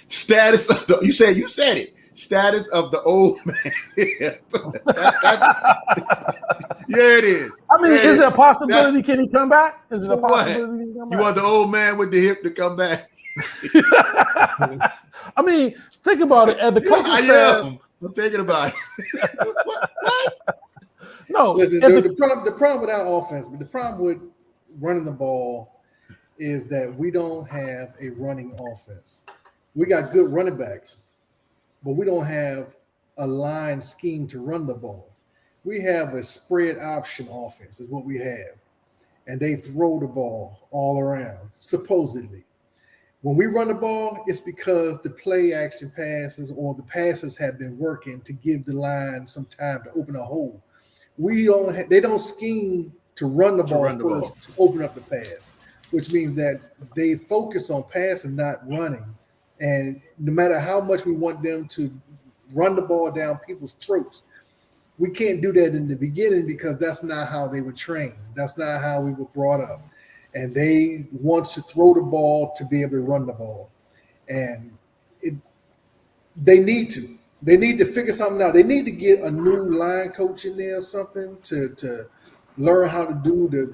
status of the? You said it. Status of the old man's hip. Yeah, it is. I mean, Yeah, is it a possibility? that's- Can he come back? Is it a What? possibility he can come You back? want the old man with the hip to come back? I mean, think about it. As the coaching I staff, am. I'm thinking about it. What? no, Listen, as the problem with our offense, but the problem with running the ball is that we don't have a running offense. We got good running backs, but we don't have a line scheme to run the ball. We have a spread option offense is what we have. And they throw the ball all around, supposedly. When we run the ball, it's because the play action passes or the passes have been working to give the line some time to open a hole. They don't scheme to run the ball first to open up the pass, which means that they focus on passing, not running. And no matter how much we want them to run the ball down people's throats, we can't do that in the beginning because that's not how they were trained. That's not how we were brought up. And they want to throw the ball to be able to run the ball. And they need to. They need to figure something out. They need to get a new line coach in there or something to learn how to do the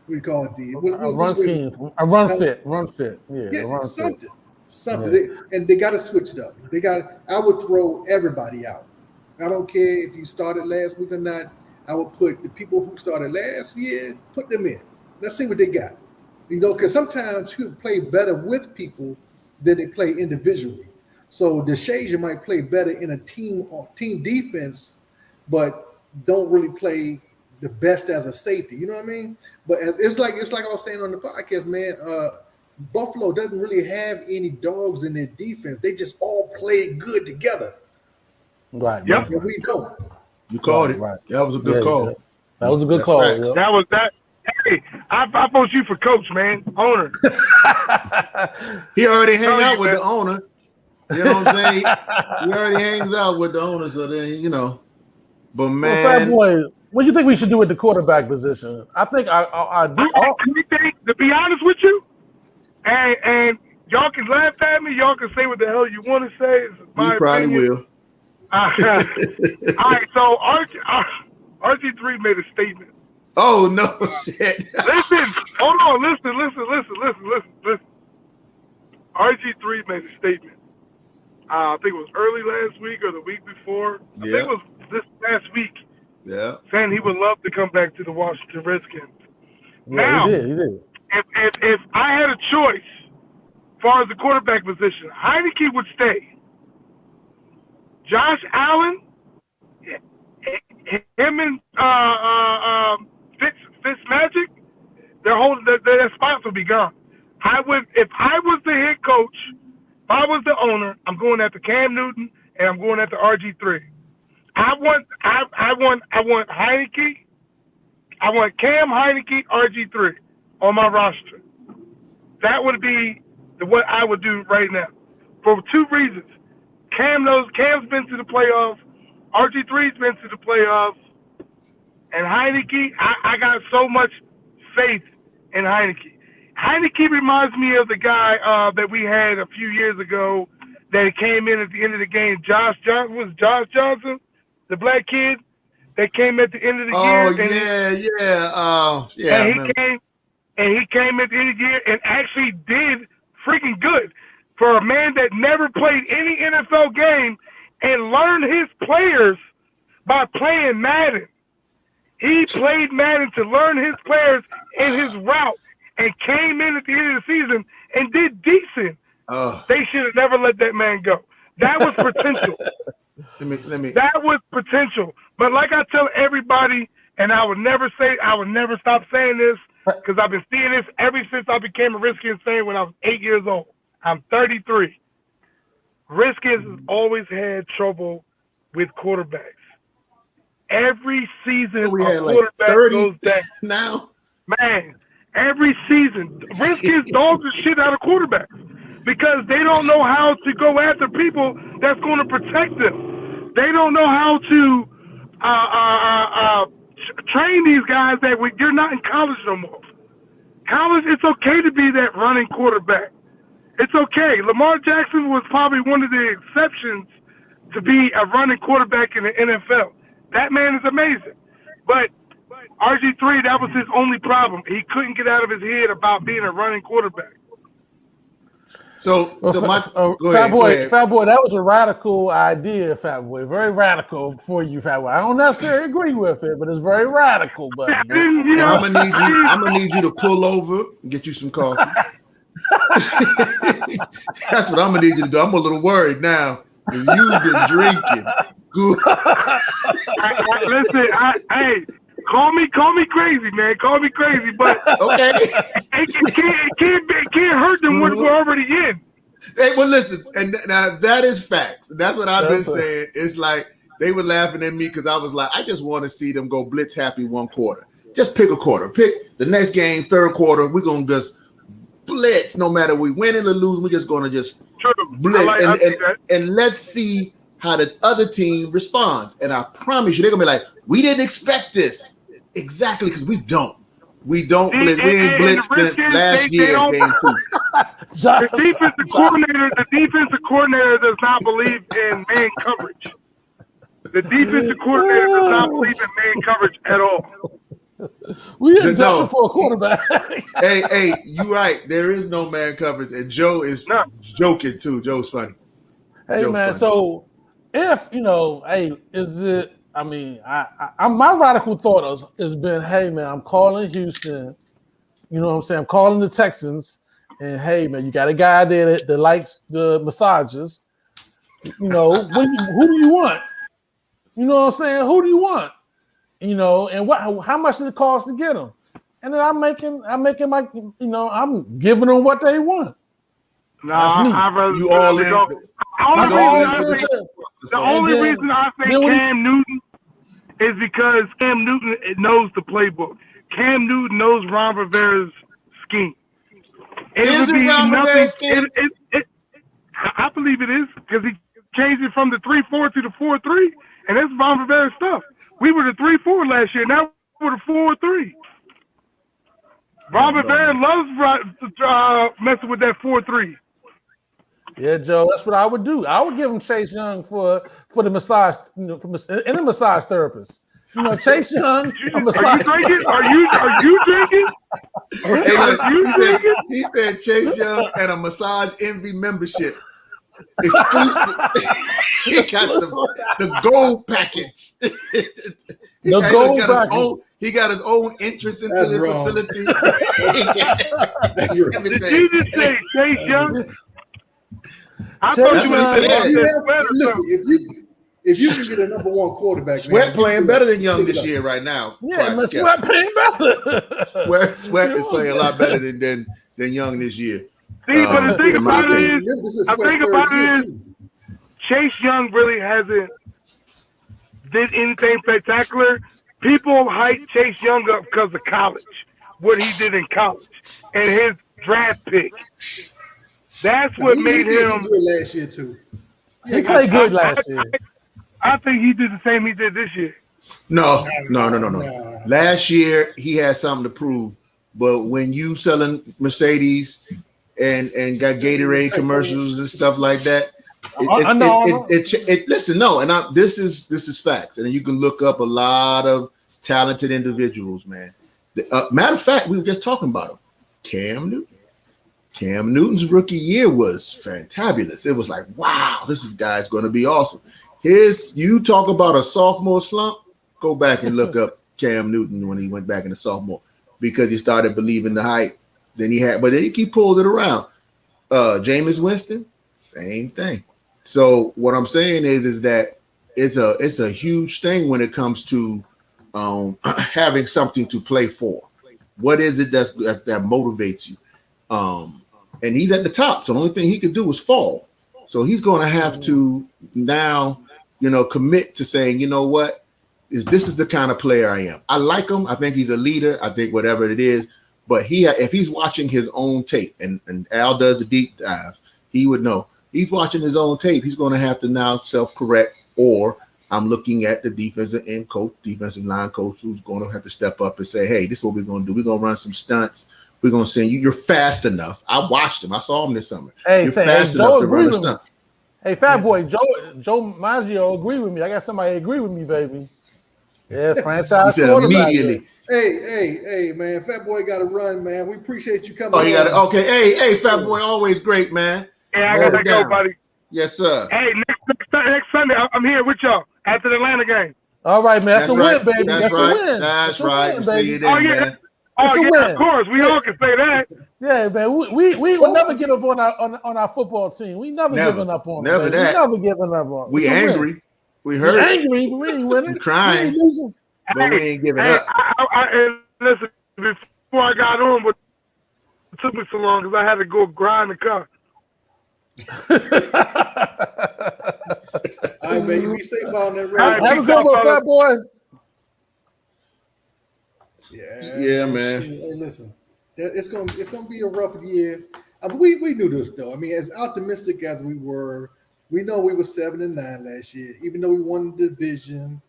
what do you call it? a run scheme, a run fit. Yeah, Yeah, a run something. fit. Something. Yeah. They got to switch it up. I would throw everybody out. I don't care if you started last week or not. I would put the people who started last year, put them in. Let's see what they got. Because sometimes people play better with people than they play individually. So DeShazier might play better in a team defense, but don't really play the best as a safety. You know what I mean? But it's like I was saying on the podcast, man. Buffalo doesn't really have any dogs in their defense. They just all play good together. Right. Yep. Right. And we don't. You called it. Right. That was a good call. Yeah. That was a good That's call. facts. Yeah. That was that. Hey, I vote you for coach, man. Owner. He already hang Oh, out you with bet. the owner. You know what I'm saying? He already hangs out with the owner, so then But Well, man, Fat Boy, what do you think we should do with the quarterback position? I think I do. I think, to be honest with you, and y'all can laugh at me, y'all can say what the hell you want to say. It's my he probably opinion. will. All right, so RG3 made a statement. Oh no, shit. Listen, hold on, listen. RG3 made a statement. I think it was early last week or the week before. I think it was this past week. Yeah. Saying he would love to come back to the Washington Redskins. Yeah, Now, he did. If I had a choice as far as the quarterback position, Heineke would stay. Josh Allen, him and Fitzmagic, their spots will be gone. If I was the head coach, if I was the owner, I'm going after Cam Newton and I'm going after RG3. I want Heineke. I want Cam, Heineke, RG3 on my roster. That would be what I would do right now for two reasons. Cam's been to the playoffs. RG3's been to the playoffs. And Heineke, I got so much faith in Heineke. Heineke reminds me of the guy that we had a few years ago that came in at the end of the game. Josh Johnson, the black kid that came at the end of the year. And he came at the end of the year and actually did freaking good for a man that never played any NFL game and learned his players by playing Madden. He played Madden to learn his players and his route and came in at the end of the season and did decent. They should have never let that man go. That was potential. That was potential. But like I tell everybody, and I would never stop saying this because I've been seeing this ever since I became a Redskins fan when I was 8 years old. I'm 33. Redskins has always had trouble with quarterbacks. Every season, we had quarterback like 30 goes down. now. Man, every season, Redskins dog the shit out of quarterbacks because they don't know how to go after people that's going to protect them. They don't know how to train these guys that you're not in college no more. College, it's okay to be that running quarterback. It's okay. Lamar Jackson was probably one of the exceptions to be a running quarterback in the NFL. That man is amazing. But RG3, that was his only problem. He couldn't get out of his head about being a running quarterback. So, Fat Boy, that was a radical idea, Fat Boy. Very radical for you, Fat Boy. I don't necessarily agree with it, but it's very radical. But I'm gonna need you to pull over and get you some coffee. That's what I'm gonna need you to do. I'm a little worried now because you've been drinking. Good. Listen, hey, call me crazy, man. Call me crazy, but okay, it can't hurt them when we're already in. Hey, well, listen, and now that is facts. That's what I've been saying. It's like they were laughing at me because I was like, I just want to see them go blitz happy one quarter. Just pick a quarter. Pick the next game, third quarter. We're gonna just blitz, no matter we win or lose. We're just gonna just blitz and let's see how the other team responds. And I promise you, they're gonna be like, we didn't expect this. Exactly, because we don't. We don't blitz. We ain't blitzed since last year, game 2. The defensive coordinator does not believe in man coverage. The defensive coordinator does not believe in man coverage at all. We didn't desperate for a quarterback. hey, you right. There is no man coverage, and Joe is joking too. Joe's funny. Hey, Joe's man, funny. So if is it? I mean, my radical thought has been, hey man, I'm calling Houston. You know what I'm saying? I'm calling the Texans, and hey man, you got a guy there that likes the massages. You know, who do you want? You know what I'm saying? Who do you want? You know, and how much does it cost to get them? And then I'm making my, I'm giving them what they want. No, I'd rather you all in. The only reason I say Cam Newton is because Cam Newton knows the playbook. Cam Newton knows Ron Rivera's scheme. Is it Ron Rivera's scheme? I believe it is because he changed it from the 3-4 to the 4-3, and that's Ron Rivera's stuff. We were the 3-4 last year. Now we're the 4-3. Ron Rivera loves messing with that 4-3. Yeah, Joe, that's what I would do. I would give him Chase Young for the massage, and a massage therapist. You know, Chase Young. Are you drinking? Are you drinking? Hey, look, Are you drinking? he said Chase Young and a Massage Envy membership. Exclusive. He got the gold package. He got his own entrance into That's the wrong. facility. That's right. Did you just say Chase Young? I Chase thought you would have Young. said You Sweat have, or listen, something. if you can get a number one quarterback, Sweat man, playing better than Young this year right now. Yeah, Right, but Sweat playing better. Sweat is playing a lot better than Young this year. See, but the thing in my about it opinion. is, I think about it is, Chase Young really hasn't did anything spectacular. People hype Chase Young up because of college, what he did in college, and his draft pick. That's what made did some him. good last year too. He played good last year. I think he did the same he did this year. No. Nah. Last year he had something to prove, but when you selling Mercedes and got Gatorade commercials and stuff like that, listen, no, and this is facts, and you can look up a lot of talented individuals, man. Matter of fact, we were just talking about him, Cam Newton. Cam Newton's rookie year was fantabulous. It was like, wow, this guy's going to be awesome. You talk about a sophomore slump, go back and look up Cam Newton when he went back into sophomore, because he started believing the hype. Then he pulled it around. Jameis Winston, same thing. So what I'm saying is that it's a huge thing when it comes to having something to play for. What is it that motivates you? And he's at the top, so the only thing he could do is fall. So he's going to have to now, commit to saying, you know what, this is the kind of player I am. I like him. I think he's a leader. I think whatever it is. But if he's watching his own tape, and Al does a deep dive, he would know. He's watching his own tape. He's going to have to now self-correct, or I'm looking at the defensive line coach, who's going to have to step up and say, hey, this is what we're going to do. We're going to run some stunts. We're going to send you. You're fast enough. I watched him. I saw him this summer. Hey, you're fast enough to run a stunt. Hey, Fat Boy, Joe Maggio agree with me. I got somebody agree with me, baby. Yeah, franchise he said quarterback. immediately. Hey, man, Fat Boy got to run, man. We appreciate you coming. Oh, you got it. Okay. Hey, Fat Boy, always great, man. Yeah, I gotta go, buddy. Yes, sir. Hey, next Sunday, I'm here with y'all after the Atlanta game. All right, man. That's a right. win, baby. That's a right. win. That's right. Win, See you baby. then, man. Oh, It's a yeah, win. of course. We all can say that. Yeah, man. We will never give up on our football team. We never giving up on never them. that. We never giving up on them. We angry. Win. We hurt. We angry, but we ain't winning. We crying. We ain't losing. But we ain't giving up. And listen, before I got on, but it took me so long because I had to go grind the car. All right, man. You be safe on that road. All right, Have a good one, Fat Boy. Yeah, man. Hey, listen, it's gonna be a rough year. We knew this though. I mean, as optimistic as we were, we know we were 7-9 last year. Even though we won the division,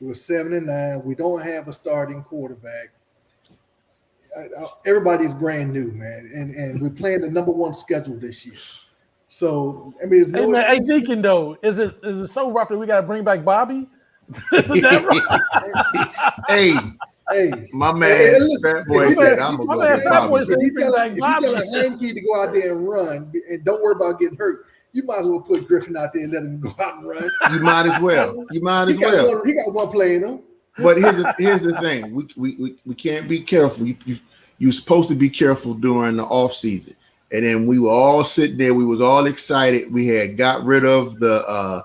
we were 7-9. We don't have a starting quarterback. Everybody's brand new, man, and we're playing the number one schedule this year. So I mean, Hey, Deacon, though, is it so rough that we got to bring back Bobby? Is that right? Hey, my man, Fat Boy said, "I'm gonna go get Bobby." If you tell Heineke to go out there and run, and don't worry about getting hurt, you might as well put Griffin out there and let him go out and run. You might as well. He got one play in him. But here's the thing: we can't be careful. You're supposed to be careful during the off season. And then we were all sitting there. We was all excited. We had got rid of the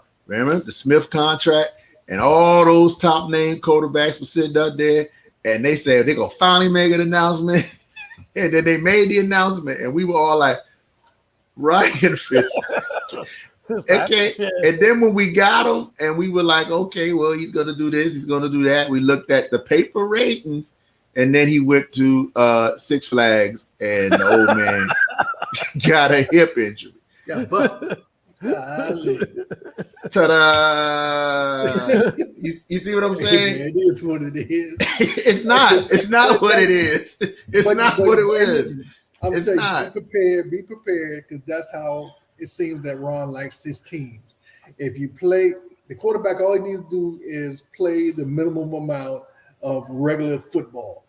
Smith contract, and all those top name quarterbacks were sitting up there. And they said they're gonna finally make an announcement. And then they made the announcement, and we were all like, Ryan Fitz. Okay. And then when we got him, and we were like, okay, well, he's gonna do this, he's gonna do that. We looked at the paper ratings, and then he went to Six Flags, and the old man got a hip injury. Got busted. Ta-da! You see what I'm saying? It is what it is. It's not. It's not what it is. It's not what it is. I'm it's saying, not. Be prepared, because that's how it seems that Ron likes his teams. If you play, The quarterback, all he needs to do is play the minimum amount of regular football.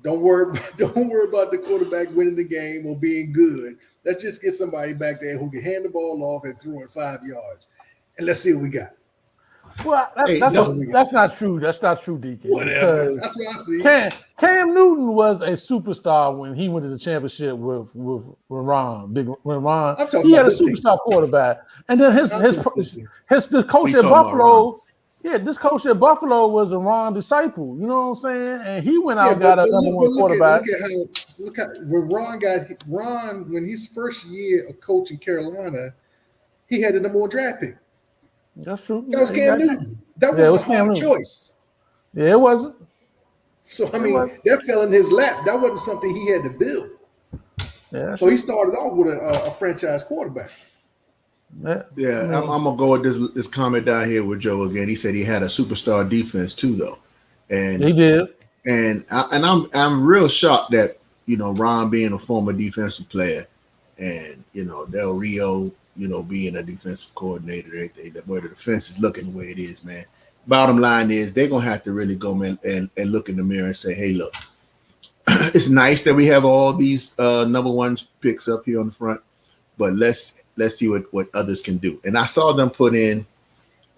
Don't worry about the quarterback winning the game or being good. Let's just get somebody back there who can hand the ball off and throw it 5 yards. And let's see what we got. Well, that's not true. That's not true, Deacon. Whatever. That's what I see. Cam Newton was a superstar when he went to the championship with Ron. He had a superstar quarterback, and then the coach at Buffalo. Yeah, this coach at Buffalo was a Ron disciple. You know what I'm saying? And he went out and got a number one quarterback. Look at when Ron when his first year of coaching Carolina, he had the number one draft pick. That's true. That was Cam Newton. That was a hard choice. Yeah, it wasn't. So I mean, that fell in his lap. That wasn't something he had to build. Yeah. So he started off with a franchise quarterback. Yeah, I'm gonna go with this comment down here with Joe again. He said he had a superstar defense too, though, and he did. And I'm real shocked that Ron being a former defensive player, and Del Rio being a defensive coordinator, where the defense is looking the way it is, man. Bottom line is they're gonna have to really go and look in the mirror and say, hey, look, it's nice that we have all these number one picks up here on the front, but let's see what others can do. And I saw them put in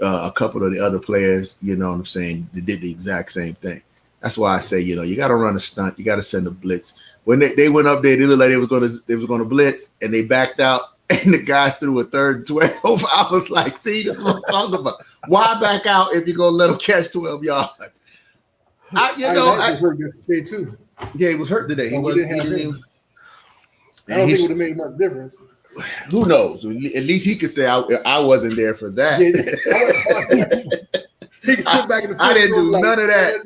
a couple of the other players, you know what I'm saying, they did the exact same thing. That's why I say, you got to run a stunt, you got to send a blitz. When they went up there, they looked like they was going to blitz, and they backed out. And the guy threw a 3rd and 12. I was like, see, this is what I'm talking about. Why back out if you're going to let him catch 12 yards? I hurt yesterday too. Yeah, he was hurt today. I don't think it would have made much difference. Who knows? At least he could say I wasn't there for that. He can sit back in the I didn't do none of that.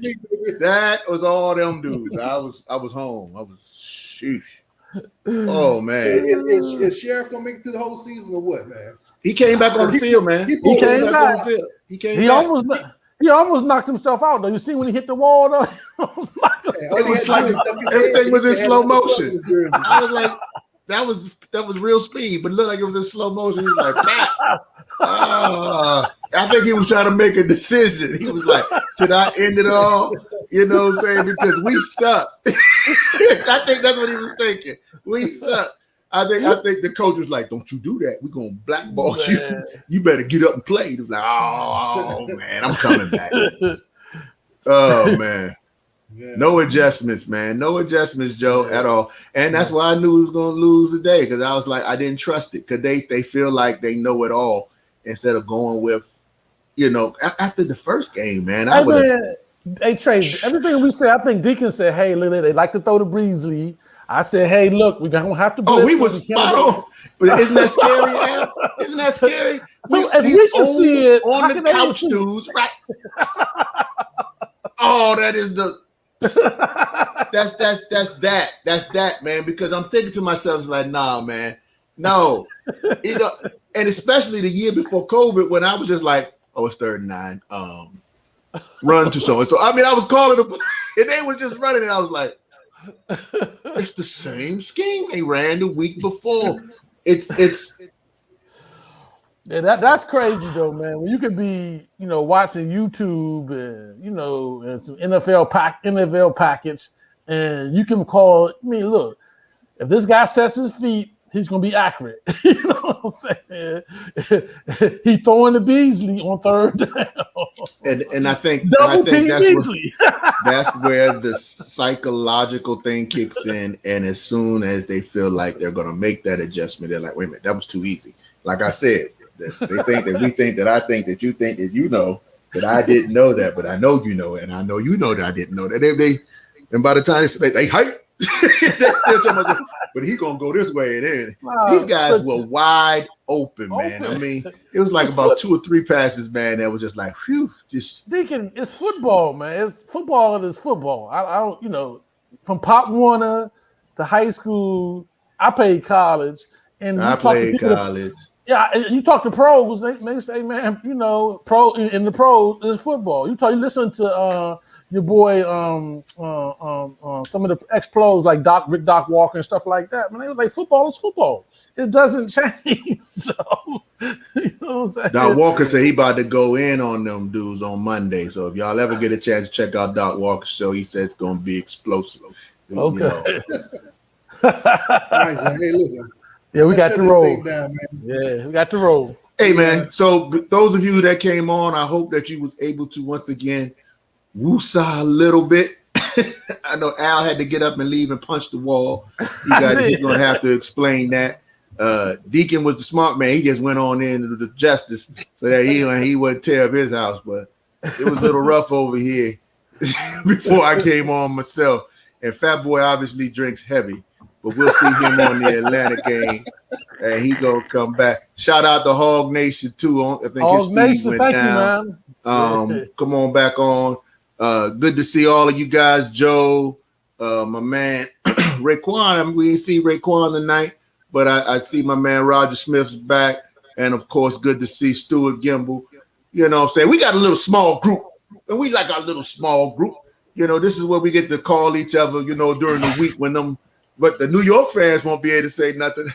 That was all them dudes. I was home. I was sheesh. Oh man! So is Sheriff gonna make it through the whole season or what, man? He came back on the field, man. He came back on the field. He almost knocked himself out though. You see when he hit the wall though? It was like everything was in slow motion. I was like, that was real speed, but it looked like it was in slow motion. He was like, I think he was trying to make a decision. He was like, should I end it all? You know what I'm saying? Because we suck. I think that's what he was thinking. We suck. I think the coach was like, don't you do that. We're going to blackball you. You better get up and play. He was like, oh, man, I'm coming back. Oh, man. Yeah. No adjustments, man. No adjustments, Joe, at all. And that's why I knew he was going to lose today, because I was like, I didn't trust it, because they feel like they know it all instead of going with, after the first game, man. Hey, Trey, everything we said, I think Deacon said, hey, look, they like to throw the breeze lead. I said, hey, look, we're going to have to blitz. Oh, we was spot on. But isn't that scary, Al? Isn't that scary? So if we can see it, on the couch dudes, right? Oh, that is the that's that, man. Because I'm thinking to myself, it's like, nah, man, no. And especially the year before COVID, when I was just like, oh, it's 3rd and 9. Run to so and so. I mean, I was calling them, and they was just running, and I was like, it's the same scheme they ran the week before. It's yeah, that's crazy though, man. When you could be, watching YouTube and and some NFL packets, and you can call. I mean, look, if this guy sets his feet, he's gonna be accurate. You know what I'm saying? He throwing the Beasley on 3rd down. And I think that's where the psychological thing kicks in. And as soon as they feel like they're gonna make that adjustment, they're like, wait a minute, that was too easy. Like I said, they think that we think that I think that you think that that I didn't know that, but I know and I know that I didn't know that. And by the time they hype. But he gonna go this way, and then these guys were wide open, man. I mean, it was like about 2 or 3 passes, man. That was just like, whew, just Deacon. It's football, man. It's football. It is football. I don't, from Pop Warner to high school, I played college, and I played college. Yeah, you talk to pros, they say, man, pro in the pros is football. You listen to your boy, some of the ex-pros like Rick Doc Walker and stuff like that. Man, they were like, football is football. It doesn't change. So, you know what what I'm saying? Doc Walker said he about to go in on them dudes on Monday. So if y'all ever get a chance to check out Doc Walker's show, he says it's gonna be explosive. You Okay. know. All right, so hey, listen. Yeah, we let's got shut to this roll. thing down, man. Yeah, we got to roll. Hey man, so those of you that came on, I hope that you was able to once again woosah a little bit. I know Al had to get up and leave and punch the wall. He's gonna have to explain that. Deacon was the smart man. He just went on into the justice so that he wouldn't tear up his house. But it was a little rough over here before I came on myself. And Fat Boy obviously drinks heavy, but we'll see him on the Atlanta game, and he gonna come back. Shout out to Hog Nation too. I think Hog his feed Nation, went thank down. you, man. Come on back on. Good to see all of you guys. Joe, my man Raekwon. We didn't see Raekwon tonight, but I see my man Roger Smith's back, and of course, good to see Stuart Gimble. You know what I'm saying? We got a little small group, and we like our little small group. You know, this is where we get to call each other, you know, during the week when but the New York fans won't be able to say nothing.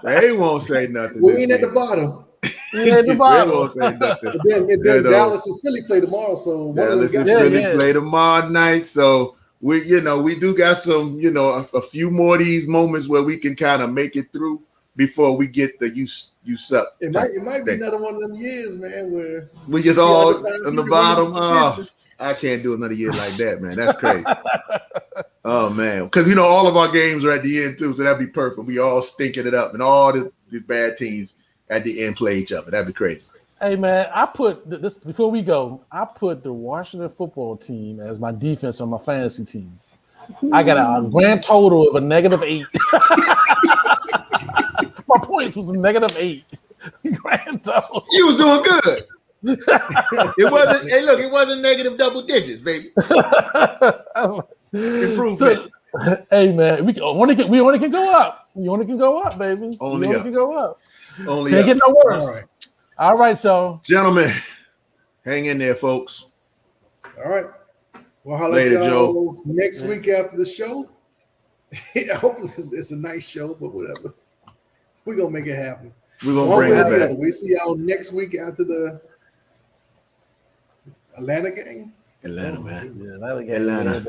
They won't say nothing. We ain't at the bottom. Yeah, at the They bottom. won't say nothing. And then Dallas and Philly play tomorrow, so one of them Dallas and got Philly play tomorrow night, so we do got some, a few more of these moments where we can kind of make it through before we get the you suck. It might be another one of them years, man, where we just all on the bottom. Oh, I can't do another year like that, man. That's crazy. Oh man, because all of our games are at the end too, so that'd be perfect. We all stinking it up, and all the bad teams at the end play each other. That'd be crazy. Hey man, I put this before we go. I put the Washington football team as my defense on my fantasy team. I got a grand total of a -8. My points was a -8. Grand total. You was doing good. It wasn't. Hey, look, it wasn't negative double digits, baby. Improvement. So, hey man, we only can go up. We only can go up, baby. Only we up. can go up. Only Can't up. get no worse. All right, y'all. Gentlemen, hang in there, folks. All right. Well, holla Later, at y'all Joe. next week after the show. Hopefully it's a nice show, but whatever. We're gonna make it happen. We're gonna One bring way it or the back. other. We see y'all next week after the Atlanta game. Atlanta, man. Yeah, Atlanta.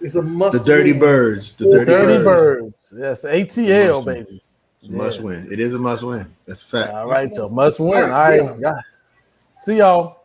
It's a must. The Dirty win. Birds. The Dirty Dirty Dirty Birds. Birds. Yes, ATL, Must win. baby. Must win. It is a must win. That's a fact. All right, so must win. All All right, right. Yeah. See y'all.